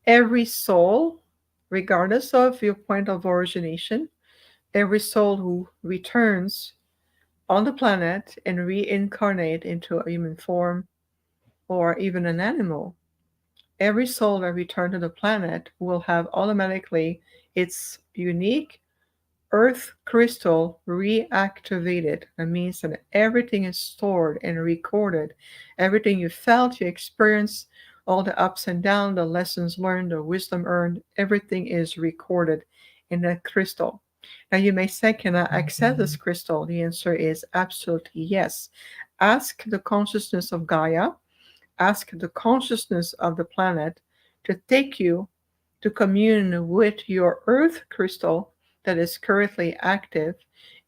every soul, regardless of your point of origination, every soul who returns on the planet and reincarnate into a human form or even an animal, every soul that returns to the planet will have automatically its unique earth crystal reactivated. That means that everything is stored and recorded. Everything you felt, you experienced, all the ups and downs, the lessons learned, the wisdom earned, everything is recorded in that crystal. Now you may say, can I access this crystal? The answer is absolutely yes. Ask the consciousness of Gaia, ask the consciousness of the planet to take you to commune with your earth crystal that is currently active.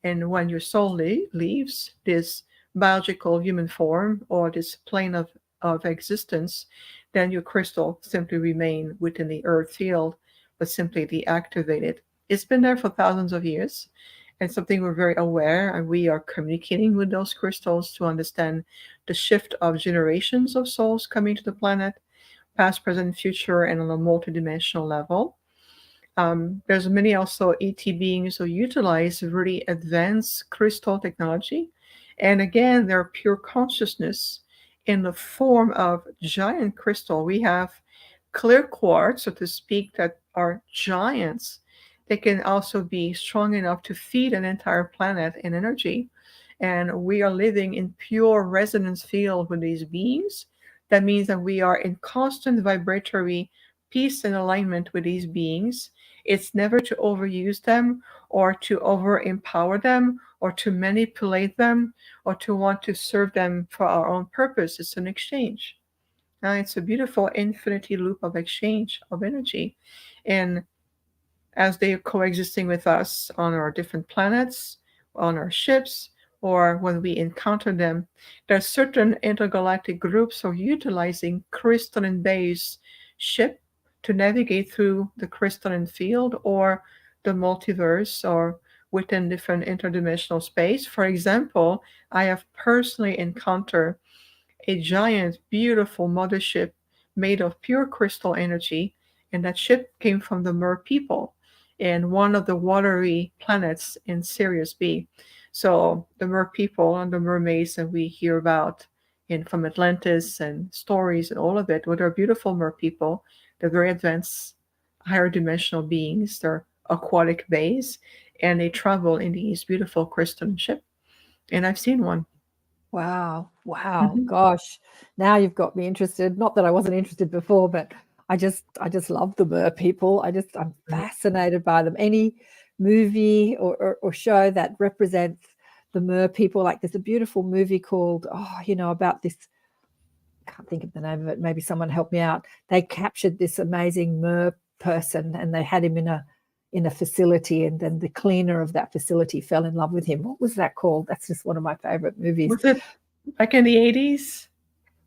And when your soul leaves this biological human form or this plane of existence, then your crystal simply remain within the earth field, but simply deactivated. It's been there for thousands of years, and something we're very aware, and we are communicating with those crystals to understand the shift of generations of souls coming to the planet, past, present, future, and on a multidimensional level. There's many also ET beings who utilize really advanced crystal technology. And again, they're pure consciousness. in the form of giant crystal. We have clear quartz, so to speak, that are giants. They can also be strong enough to feed an entire planet in energy. And we are living in pure resonance field with these beings. That means that we are in constant vibratory peace and alignment with these beings. It's never to overuse them or to over empower them or to manipulate them or to want to serve them for our own purpose. It's an exchange. Now it's a beautiful infinity loop of exchange of energy. And as they are coexisting with us on our different planets, on our ships, or when we encounter them, there are certain intergalactic groups who are utilizing crystalline-based ship to navigate through the crystalline field or the multiverse or within different interdimensional space. For example, I have personally encountered a giant, beautiful mothership made of pure crystal energy, and that ship came from the Mer people in one of the watery planets in Sirius B. So the Mer people and the mermaids that we hear about in from Atlantis and stories and all of it, well, they're beautiful Mer people. They're very advanced, higher dimensional beings. They're aquatic bays, and they travel in these beautiful crystalline ship. And I've seen one. Wow. Wow. Mhm. Gosh. Now you've got me interested. Not that I wasn't interested before, but I just love the Mer people. I'm fascinated by them. Any movie or show that represents the Mer people, like there's a beautiful movie called, about this, I can't think of the name of it. Maybe someone help me out. They captured this amazing Mer person and they had him in a facility, and then the cleaner of that facility fell in love with him. What was that called? That's just one of my favorite movies. Was it back in the 80s?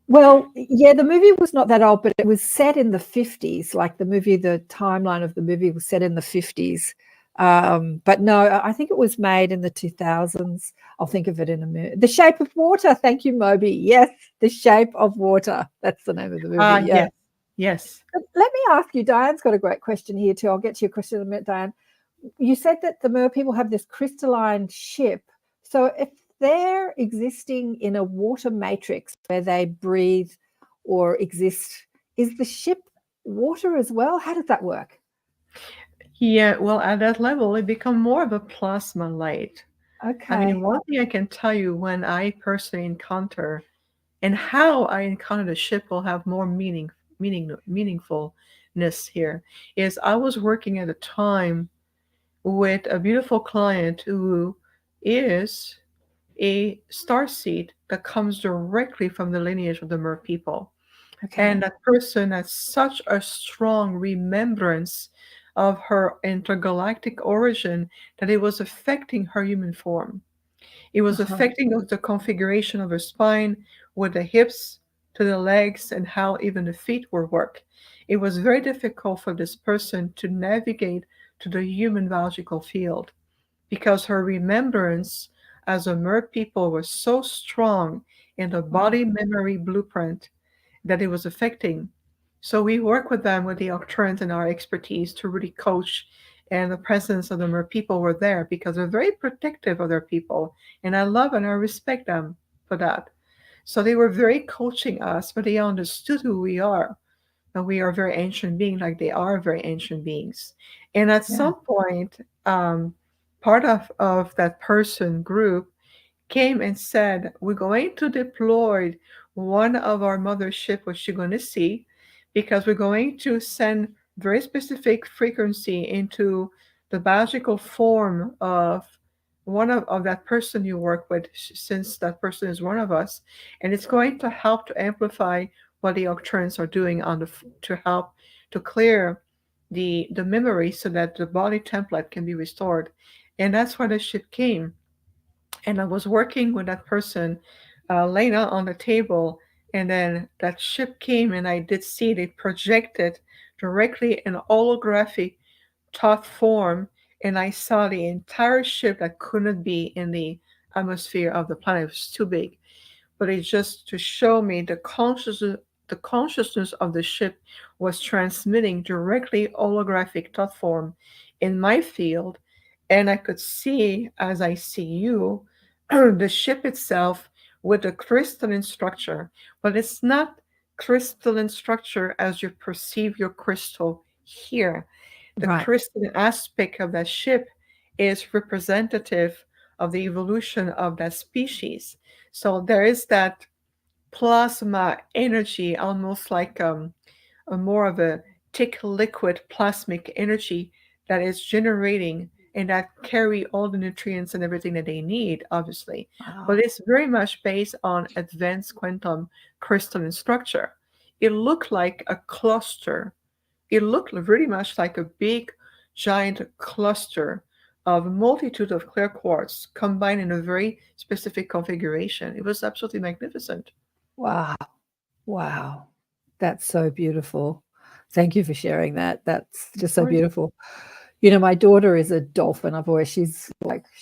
Well, yeah, the movie was not that old, but it was set in the 50s. Like the timeline of the movie was set in the 50s. But no, I think it was made in the 2000s. I'll think of it in a minute. The Shape of Water. Thank you, Moby. Yes, The Shape of Water. That's the name of the movie. Yeah. Yes. Yes. But let me ask you, Diane's got a great question here too. I'll get to your question in a minute, Diane. You said that the Mer people have this crystalline ship. So if they're existing in a water matrix where they breathe or exist, is the ship water as well? How does that work? Yeah, well, at that level, it become more of a plasma light. I Okay. mean, one thing I can tell you when I personally encounter and how I encounter the ship will have more meaningfulness here is I was working at a time with a beautiful client who is a starseed that comes directly from the lineage of the Mer people. And Okay. that person has such a strong remembrance of her intergalactic origin that it was affecting her human form. It was Uh-huh. affecting the configuration of her spine, with the hips to the legs, and how even the feet were work. It was very difficult for this person to navigate to the human biological field because her remembrance as a Mer people was so strong in the Wow. body memory blueprint that it was affecting. So we work with them with the Arcturians and our expertise to really coach. And the presence of the Mer people were there because they're very protective of their people. And I love and I respect them for that. So they were very coaching us, but they understood who we are. And we are very ancient beings, like they are very ancient beings. And at Yeah. some point, part of that person group came and said, we're going to deploy one of our mothership, which you're going to see, because we're going to send very specific frequency into the biological form of one of that person you work with, since that person is one of us. And it's going to help to amplify what the Octrans are doing to help to clear the memory so that the body template can be restored. And that's why the ship came. And I was working with that person, laying out on the table, and then that ship came, and I did see they projected directly in holographic thought form, and I saw the entire ship that couldn't be in the atmosphere of the planet. It was too big, but it's just to show me the consciousness of the ship was transmitting directly holographic thought form in my field, and I could see, as I see you, the ship itself with a crystalline structure, but it's not crystalline structure as you perceive your crystal here. The Right. crystalline aspect of that ship is representative of the evolution of that species. So there is that plasma energy, almost like a more of a thick liquid plasmic energy that is generating and that carry all the nutrients and everything that they need, obviously. But Wow. it's very much based on advanced quantum crystalline structure. It looked like a cluster. It looked very much like a big, giant cluster of a multitude of clear quartz combined in a very specific configuration. It was absolutely magnificent. Wow. Wow. That's so beautiful. Thank you for sharing that. That's just Of so course. beautiful. You know, my daughter is a dolphin. She's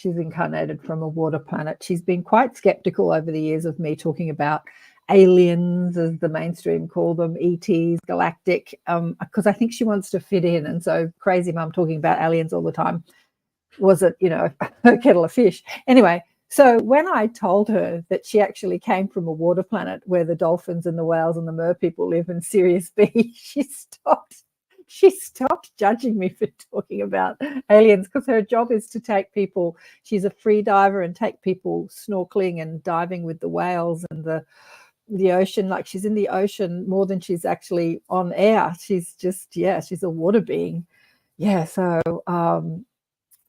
incarnated from a water planet. She's been quite skeptical over the years of me talking about aliens, as the mainstream call them, ETs, galactic, because I think she wants to fit in. And so crazy mum talking about aliens all the time wasn't, a kettle of fish. Anyway, so when I told her that she actually came from a water planet where the dolphins and the whales and the mer people live in Sirius B, she stopped judging me for talking about aliens, because her job is to take people. She's a free diver and take people snorkeling and diving with the whales and the ocean. Like, she's in the ocean more than she's actually on air. She's just, she's a water being. Yeah. So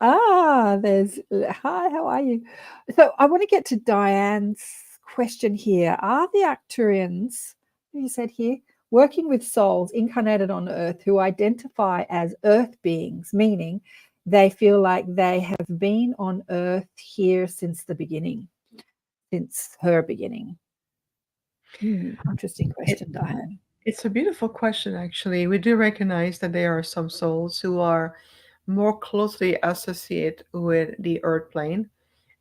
there's hi, how are you? So I want to get to Diane's question here. Are the Arcturians, you said here, working with souls incarnated on Earth who identify as Earth beings, meaning they feel like they have been on Earth here since the beginning, since her beginning? Interesting question, Diane. It's a beautiful question, actually. We do recognize that there are some souls who are more closely associated with the earth plane.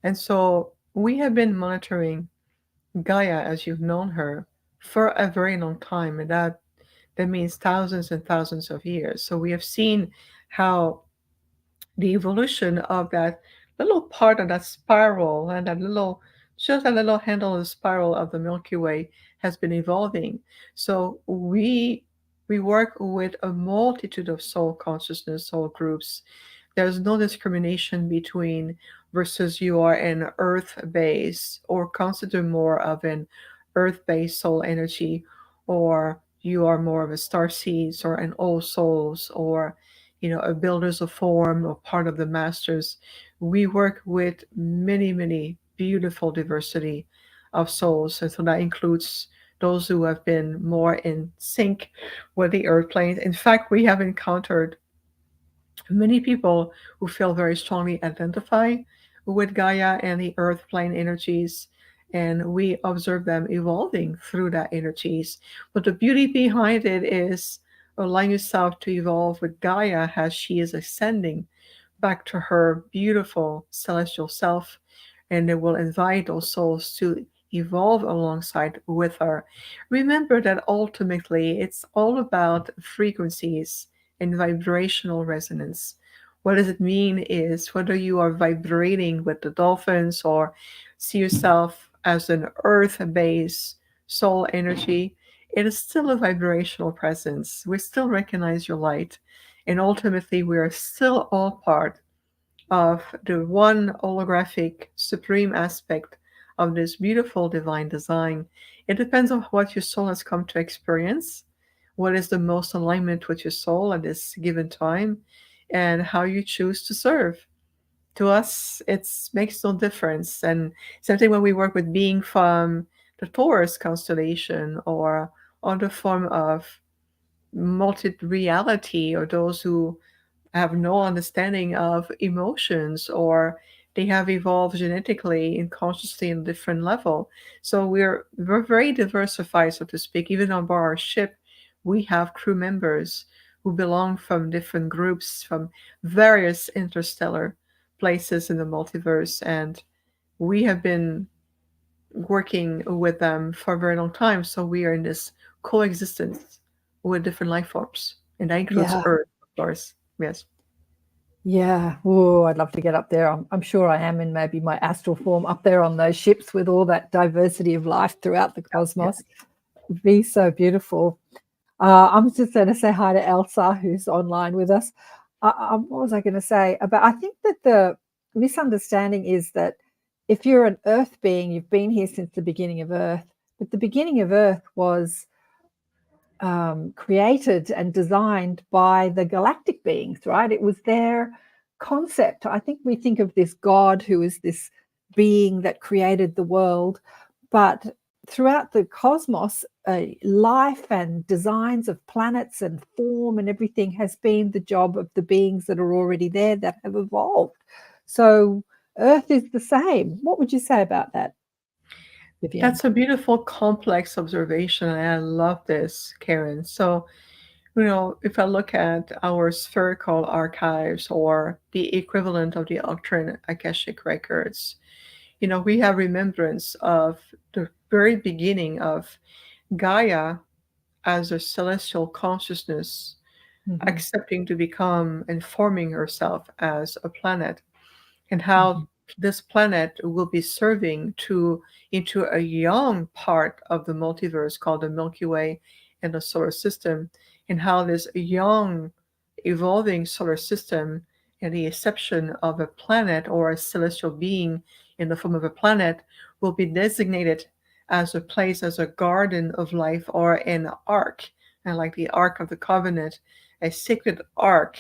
And so we have been monitoring Gaia, as you've known her, for a very long time. And that means thousands and thousands of years. So we have seen how the evolution of that little part of that spiral and just a little handle of the spiral of the Milky Way has been evolving. So we work with a multitude of soul consciousness, soul groups. There's no discrimination between versus you are an earth base or consider more of an earth based soul energy, or you are more of a star seeds or an all souls, or a builders of form or part of the masters. We work with many beautiful diversity of souls, and so that includes those who have been more in sync with the earth planes. In fact, we have encountered many people who feel very strongly identify with Gaia and the earth plane energies, and we observe them evolving through that energies. But the beauty behind it is allowing yourself to evolve with Gaia as she is ascending back to her beautiful celestial self, and it will invite those souls to evolve alongside with her. Remember that ultimately it's all about frequencies and vibrational resonance. What does it mean is whether you are vibrating with the dolphins or see yourself as an earth based soul energy, it is still a vibrational presence. We still recognize your light. And ultimately, we are still all part of the one holographic supreme aspect of this beautiful divine design. It depends on what your soul has come to experience, what is the most alignment with your soul at this given time, and how you choose to serve. To us, it makes no difference. And something when we work with being from the Taurus constellation or other form of multi-reality, or those who have no understanding of emotions, or they have evolved genetically and consciously in a different level. So we're very diversified, so to speak. Even on board our ship, we have crew members who belong from different groups from various interstellar places in the multiverse, and we have been working with them for a very long time. So we are in this coexistence with different life forms, and that includes Yeah. Earth, of course. Yes. Yeah. Oh, I'd love to get up there. I'm sure I am in maybe my astral form up there on those ships with all that diversity of life throughout the Yeah. cosmos. It'd be so beautiful. I'm just going to say hi to Elsa, who's online with us. What was I going to say about? I think that the misunderstanding is that if you're an Earth being, you've been here since the beginning of Earth, but the beginning of Earth was created and designed by the galactic beings, right? It was their concept. I think we think of this God who is this being that created the world, but throughout the cosmos, life and designs of planets and form and everything has been the job of the beings that are already there that have evolved. So Earth is the same. What would you say about that, Viviane? That's a beautiful, complex observation, and I love this, Karen. So, if I look at our spherical archives or the equivalent of the Arcturian Akashic records, we have remembrance of the very beginning of Gaia as a celestial consciousness Mm-hmm. accepting to become and forming herself as a planet, and how this planet will be serving to into a young part of the multiverse called the Milky Way and the solar system, and how this young evolving solar system and the exception of a planet or a celestial being in the form of a planet will be designated as a place, as a garden of life or an ark, and like the Ark of the Covenant, a sacred ark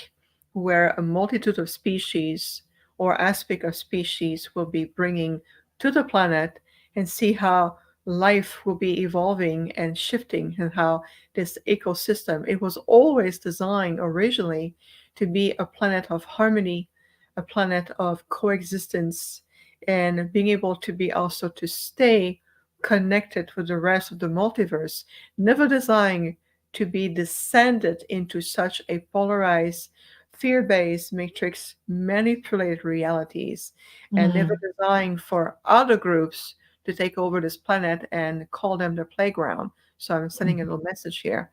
where a multitude of species or aspect of species will be bringing to the planet, and see how life will be evolving and shifting, and how this ecosystem, it was always designed originally to be a planet of harmony, a planet of coexistence, and being able to be also to stay connected with the rest of the multiverse, never designed to be descended into such a polarized, fear-based matrix manipulated realities, and never designed for other groups to take over this planet and call them the playground. So I'm sending a little message here.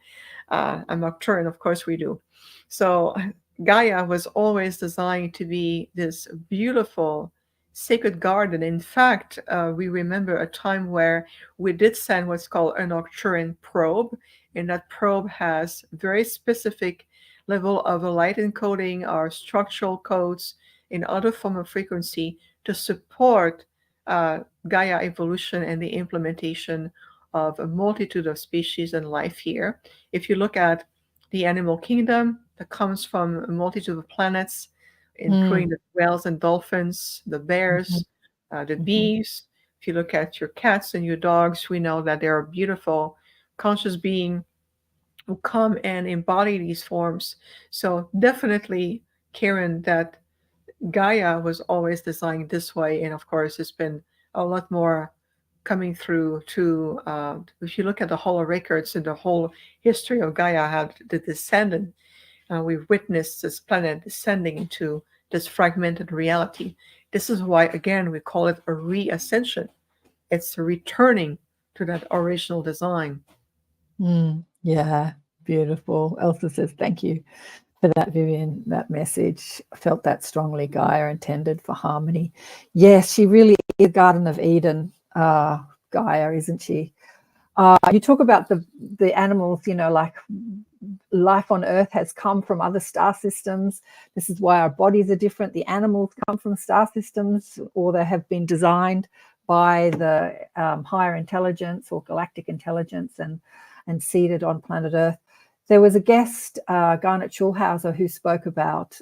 I'm Arcturian, of course we do. So Gaia was always designed to be this beautiful sacred garden. In fact, we remember a time where we did send what's called an Arcturian probe, and that probe has very specific level of light encoding or structural codes in other form of frequency to support Gaia evolution and the implementation of a multitude of species and life here. If you look at the animal kingdom that comes from a multitude of planets, including the whales and dolphins, the bears, the bees. If you look at your cats and your dogs, we know that they are beautiful, conscious beings who come and embody these forms. So definitely, Karen, that Gaia was always designed this way, and of course, it's been a lot more coming through to. If you look at the whole records and the whole history of Gaia, how the descendant, we've witnessed this planet descending into this fragmented reality. This is why, again, we call it a reascension. It's returning to that original design. Yeah, beautiful. Elsa says, thank you for that, Viviane, that message. I felt that strongly. Gaia intended for harmony. Yes, she really is the Garden of Eden, Gaia, isn't she? You talk about the animals, like life on Earth has come from other star systems. This is why our bodies are different. The animals come from star systems, or they have been designed by the higher intelligence or galactic intelligence and seeded on planet Earth. There was a guest, Garnet Schulhauser, who spoke about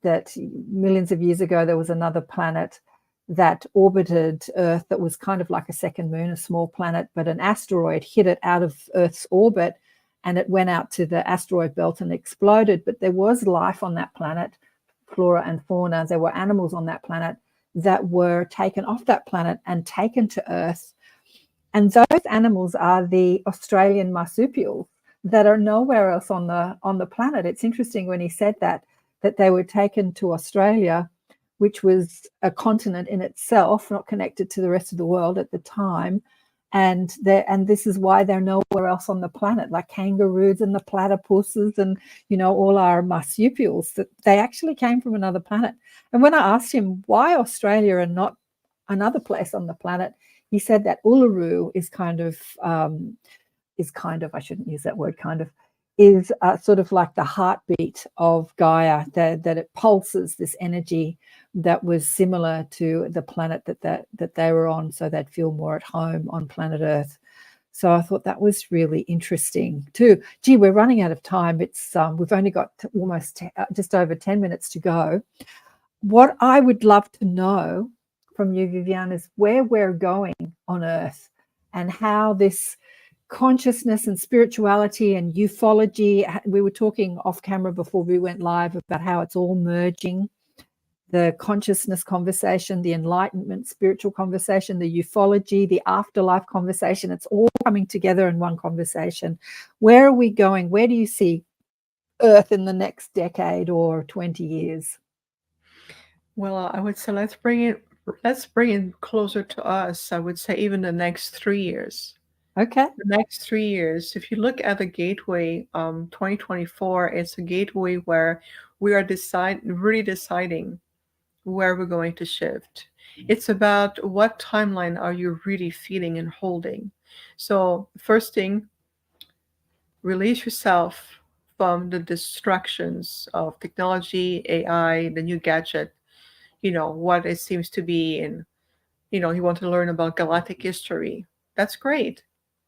that millions of years ago there was another planet that orbited Earth that was kind of like a second moon, a small planet, but an asteroid hit it out of Earth's orbit and it went out to the asteroid belt and exploded. But there was life on that planet, flora and fauna. There were animals on that planet that were taken off that planet and taken to Earth. And those animals are the Australian marsupials that are nowhere else on the planet. It's interesting when he said that they were taken to Australia, which was a continent in itself, not connected to the rest of the world at the time. and this is why they're nowhere else on the planet, like kangaroos and the platypuses and all our marsupials, that they actually came from another planet. And when I asked him why Australia and not another place on the planet, he said that Uluru is kind of I shouldn't use that word, kind of, is sort of like the heartbeat of Gaia, that it pulses this energy that was similar to the planet that they were on, so they'd feel more at home on planet Earth. So I thought that was really interesting too. Gee, we're running out of time. It's we've only got almost just over 10 minutes to go. What I would love to know from you, Viviane, is where we're going on Earth and how this consciousness and spirituality and ufology, we were talking off camera before we went live about how it's all merging, the consciousness conversation, the enlightenment spiritual conversation, the ufology, the afterlife conversation. It's all coming together in one conversation. Where are we going? Where do you see Earth in the next decade or 20 years? Well, I would say let's bring it closer to us. I would say even the next 3 years. Okay. The next 3 years, if you look at the gateway, 2024, it's a gateway where we are really deciding where we're going to shift. It's about what timeline are you really feeling and holding. So first thing, release yourself from the distractions of technology, AI, the new gadget, what it seems to be. And, you want to learn about galactic history. That's great.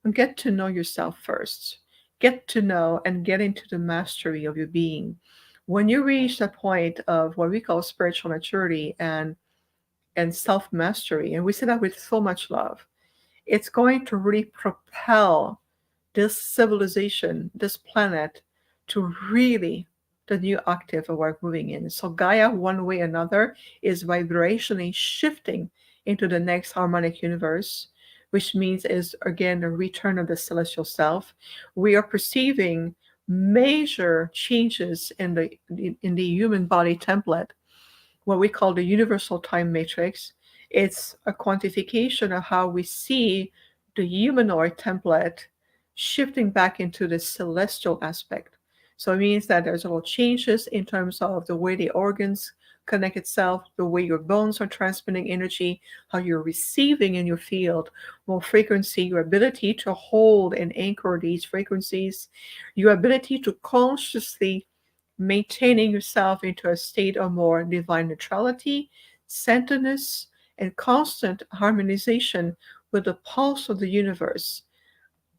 And get to know yourself first. Get to know and get into the mastery of your being. When you reach that point of what we call spiritual maturity and self-mastery, and we say that with so much love, it's going to really propel this civilization, this planet, to really the new octave of where we're moving in. So Gaia, one way or another, is vibrationally shifting into the next harmonic universe, which means is again a return of the celestial self. We are perceiving major changes in the human body template, what we call the universal time matrix. It's a quantification of how we see the humanoid template shifting back into the celestial aspect. So it means that there's little changes in terms of the way the organs connect itself, the way your bones are transmitting energy, how you're receiving in your field more frequency, your ability to hold and anchor these frequencies, your ability to consciously maintaining yourself into a state of more divine neutrality, centeredness, and constant harmonization with the pulse of the universe,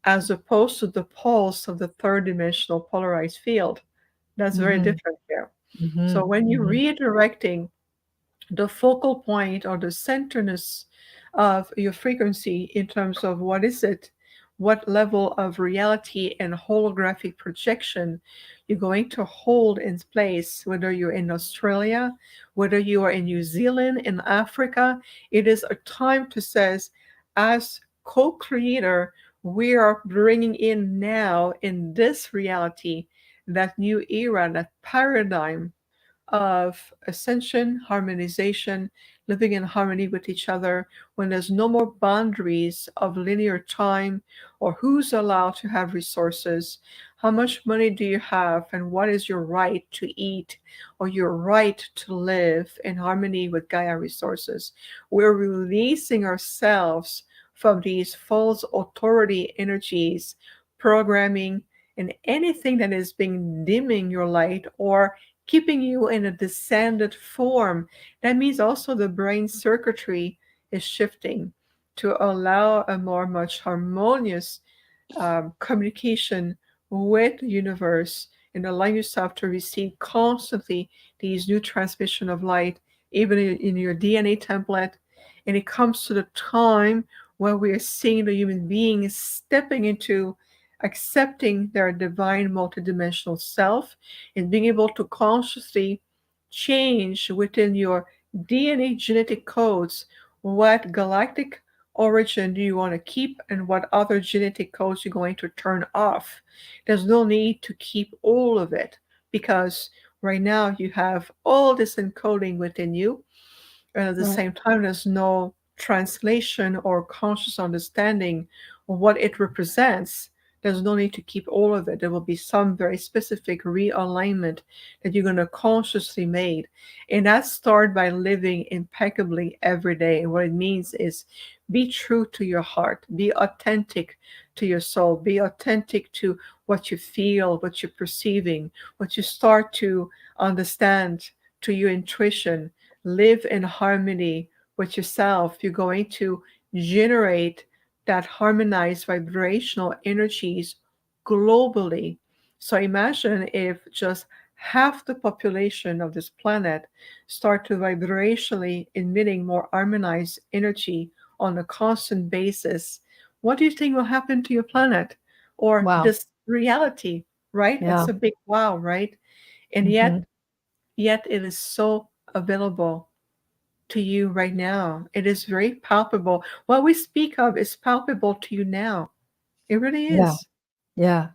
as opposed to the pulse of the third dimensional polarized field. That's very different here. So when you're redirecting the focal point or the centeredness of your frequency in terms of what is it, what level of reality and holographic projection you're going to hold in place, whether you're in Australia, whether you are in New Zealand, in Africa, it is a time to say, as co-creator, we are bringing in now in this reality, that new era, that paradigm of ascension, harmonization, living in harmony with each other, when there's no more boundaries of linear time or who's allowed to have resources, how much money do you have, and what is your right to eat or your right to live in harmony with Gaia resources. We're releasing ourselves from these false authority energies, programming, and anything that is being dimming your light or keeping you in a descended form. That means also the brain circuitry is shifting to allow a much harmonious communication with the universe, and allow yourself to receive constantly these new transmission of light, even in your DNA template. And it comes to the time where we are seeing the human being stepping into accepting their divine multidimensional self and being able to consciously change within your DNA genetic codes what galactic origin do you want to keep and what other genetic codes you're going to turn off. There's no need to keep all of it, because right now you have all this encoding within you, and at the same time there's no translation or conscious understanding of what it represents, there's no need to keep all of it. There will be some very specific realignment that you're going to consciously make. And that starts by living impeccably every day. And what it means is be true to your heart, be authentic to your soul, be authentic to what you feel, what you're perceiving, what you start to understand, to your intuition. Live in harmony with yourself. You're going to generate that harmonized vibrational energies globally. So imagine if just half the population of this planet start to vibrationally emitting more harmonized energy on a constant basis. What do you think will happen to your planet or Wow. this reality, right? Yeah. It's a big wow, right? And Mhm. yet it is so available to you right now. It is very palpable. What we speak of is palpable to you now. It really Yeah. is. Yeah.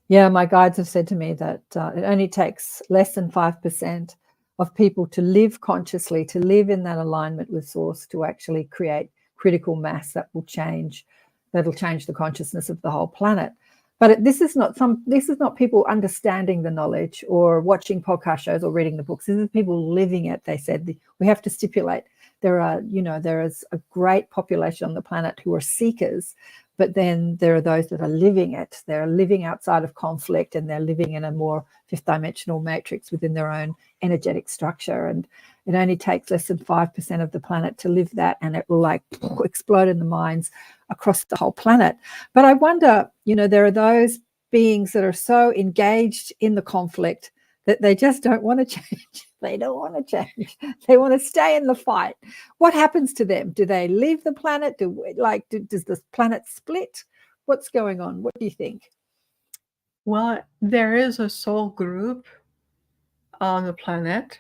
Yeah, my guides have said to me that it only takes less than 5% of people to live consciously, to live in that alignment with source, to actually create critical mass that'll change the consciousness of the whole planet. But this is not people understanding the knowledge or watching podcast shows or reading the books. This is people living it. They said we have to stipulate there is a great population on the planet who are seekers, but then there are those that are living it. They're living outside of conflict, and they're living in a more fifth dimensional matrix within their own energetic structure. And it only takes less than 5% of the planet to live that, and it will like explode in the minds across the whole planet. But I wonder, there are those beings that are so engaged in the conflict that they just don't want to change. They don't want to change. They want to stay in the fight. What happens to them? Do they leave the planet? Does the planet split? What's going on? What do you think? Well, there is a soul group on the planet,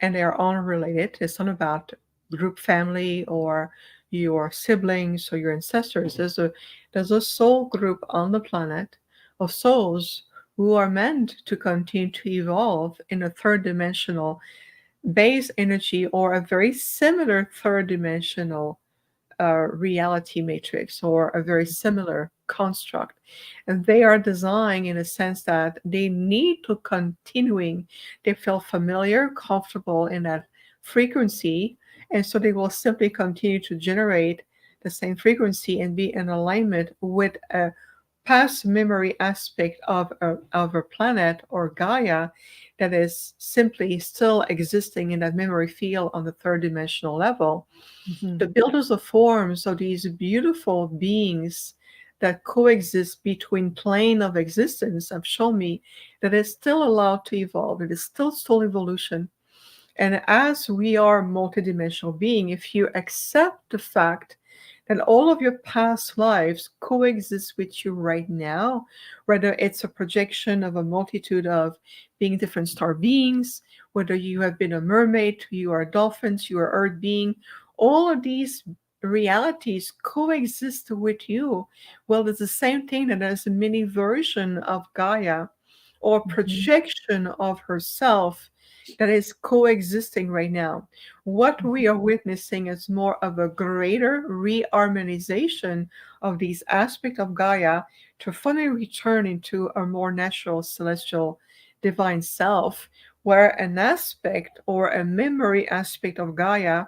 and they are unrelated. It's not about group family or your siblings or your ancestors. There's a soul group on the planet of souls who are meant to continue to evolve in a third dimensional base energy or a very similar third dimensional reality matrix or a very similar construct. And they are designed in a sense that they need to continuing. They feel familiar, comfortable in that frequency. And so they will simply continue to generate the same frequency and be in alignment with a past memory aspect of a planet or Gaia that is simply still existing in that memory field on the third dimensional level. Mm-hmm. The builders of forms are these beautiful beings that coexist between plane of existence have shown me that is still allowed to evolve. It is still soul evolution. And as we are multidimensional being, if you accept the fact that all of your past lives coexist with you right now, whether it's a projection of a multitude of being different star beings, whether you have been a mermaid, you are dolphins, you are earth being, all of these realities coexist with you. Well, it's the same thing that there's a mini version of Gaia or projection of herself that is coexisting right now. What we are witnessing is more of a greater reharmonization of these aspects of Gaia to finally return into a more natural celestial divine self, where an aspect or a memory aspect of Gaia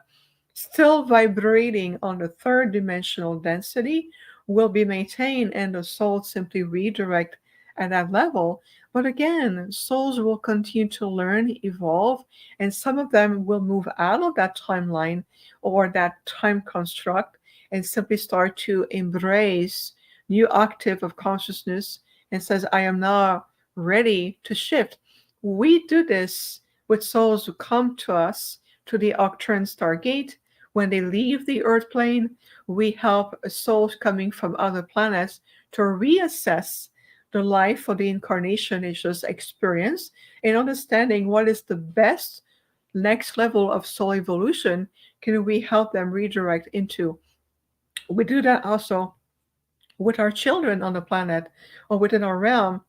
still vibrating on the third dimensional density will be maintained and the soul simply redirect at that level. But again, souls will continue to learn, evolve, and some of them will move out of that timeline or that time construct and simply start to embrace new octave of consciousness and says, I am now ready to shift. We do this with souls who come to us to the Arcturian Stargate. When they leave the Earth plane, we help souls coming from other planets to reassess the life or the incarnation is just experience and understanding what is the best next level of soul evolution can we help them redirect into. We do that also with our children on the planet or within our realm.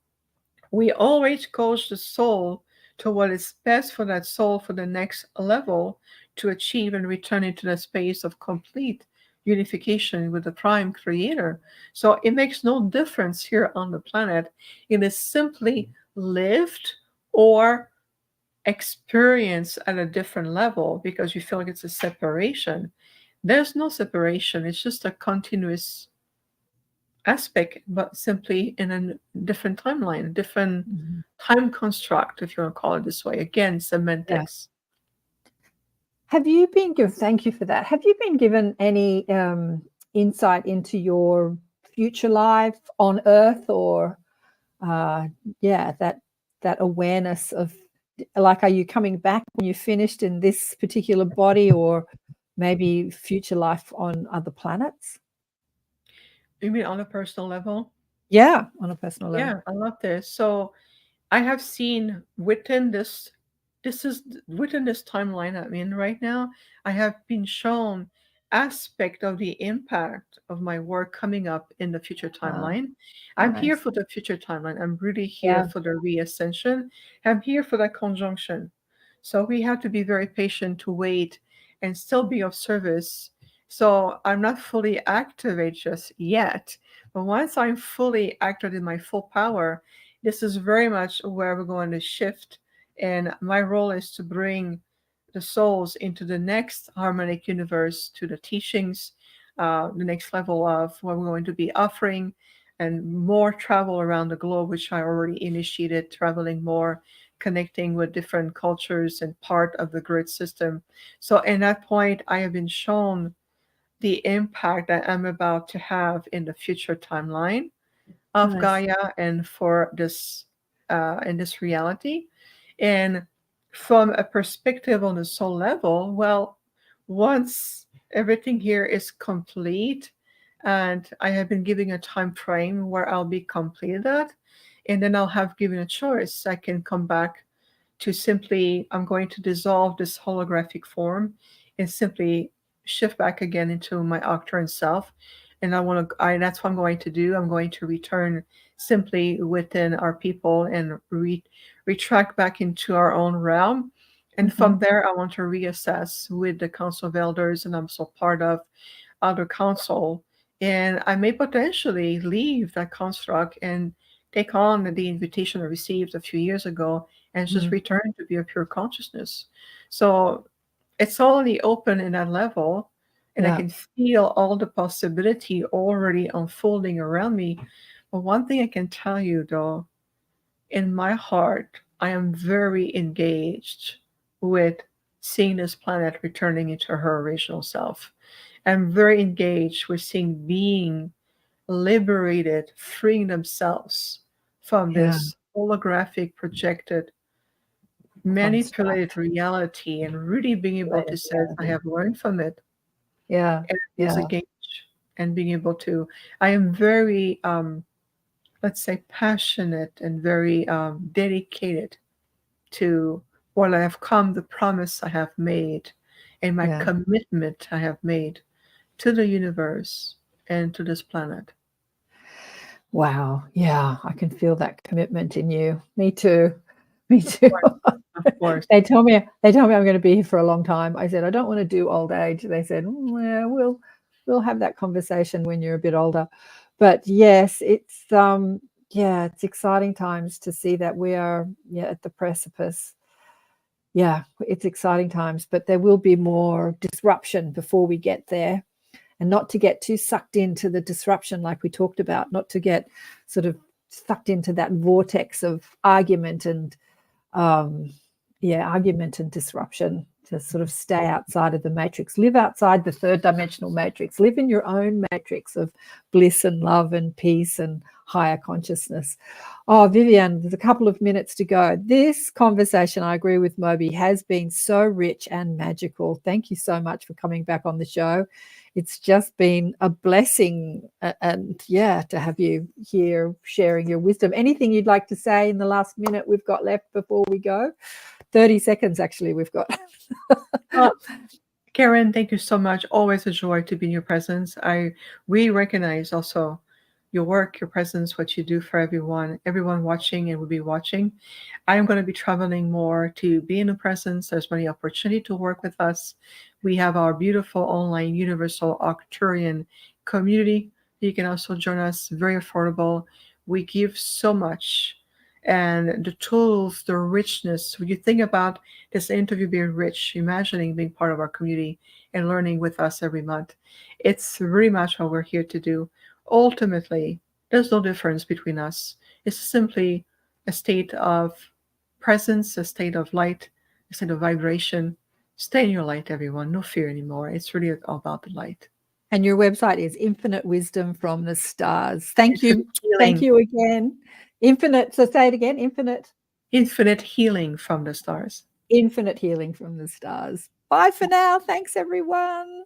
We always coach the soul to what is best for that soul for the next level to achieve and return into the space of complete unification with the prime creator. So it makes no difference here on the planet. It is simply lived or experienced at a different level because you feel like it's a separation. There's no separation. It's just a continuous aspect, but simply in a different timeline, a different time construct, if you want to call it this way. Again, semantics. Have you been given, thank you for that. Have you been given any insight into your future life on Earth, or that awareness of, like, are you coming back when you're finished in this particular body, or maybe future life on other planets? You mean on a personal level? Yeah, on a personal level. Yeah, I love this. So I have seen within this timeline I'm in right now, I have been shown aspect of the impact of my work coming up in the future timeline. I'm here Nice. for the future timeline. I'm really here Yeah. for the reascension. I'm here for that conjunction. So we have to be very patient to wait and still be of service. So I'm not fully activated just yet, but once I'm fully active in my full power, this is very much where we're going to shift. And my role is to bring the souls into the next harmonic universe, to the teachings, the next level of what we're going to be offering, and more travel around the globe, which I already initiated, traveling more, connecting with different cultures and part of the grid system. So in that point, I have been shown the impact that I'm about to have in the future timeline of Nice. Gaia and for this in this reality. And from a perspective on the soul level, well, once everything here is complete, and I have been giving a time frame where I'll be completed that, and then I'll have given a choice. I can come back to simply, I'm going to dissolve this holographic form and simply shift back again into my Arcturian self. And that's what I'm going to do. I'm going to return simply within our people and retract back into our own realm. And from there, I want to reassess with the Council of Elders, and I'm still part of other council. And I may potentially leave that construct and take on the invitation I received a few years ago and just return to be a pure consciousness. So it's already open in that level, and I can feel all the possibility already unfolding around me. But one thing I can tell you, though, in my heart, I am very engaged with seeing this planet returning into her original self. I'm very engaged with seeing being liberated, freeing themselves from this holographic projected manipulated reality, and really being able to say, I have learned from it and disengage, and being able to, I am very let's say passionate and very dedicated to what I have come, the promise I have made, and my commitment I have made to the universe and to this planet. Wow. Yeah, I can feel that commitment in you. Me too. Me too. Of course. They tell me I'm going to be here for a long time. I said, I don't want to do old age. They said, well, we'll have that conversation when you're a bit older. But yes, it's it's exciting times to see that we are at the precipice. Yeah, it's exciting times, but there will be more disruption before we get there. And not to get too sucked into the disruption like we talked about, not to get sort of sucked into that vortex of argument and disruption, to sort of stay outside of the matrix, live outside the third dimensional matrix, live in your own matrix of bliss and love and peace and higher consciousness. Oh, Viviane, there's a couple of minutes to go. This conversation, I agree with Moby, has been so rich and magical. Thank you so much for coming back on the show. It's just been a blessing, and to have you here sharing your wisdom. Anything you'd like to say in the last minute we've got left before we go? 30 seconds, actually, we've got. Karen, thank you so much. Always a joy to be in your presence. We recognize also your work, your presence, what you do for everyone watching and will be watching. I'm going to be traveling more to be in the presence. There's many opportunity to work with us. We have our beautiful online universal Arcturian community. You can also join us, very affordable. We give so much. And the tools, the richness, when you think about this interview being rich, imagining being part of our community and learning with us every month, it's very much what we're here to do. Ultimately, there's no difference between us. It's simply a state of presence, a state of light, a state of vibration. Stay in your light, everyone. No fear anymore. It's really all about the light. And your website is Infinite Wisdom from the Stars. Thank you. Healing. Thank you again. Infinite. So say it again. Infinite. Infinite healing from the stars. Infinite healing from the stars. Bye for now. Thanks, everyone.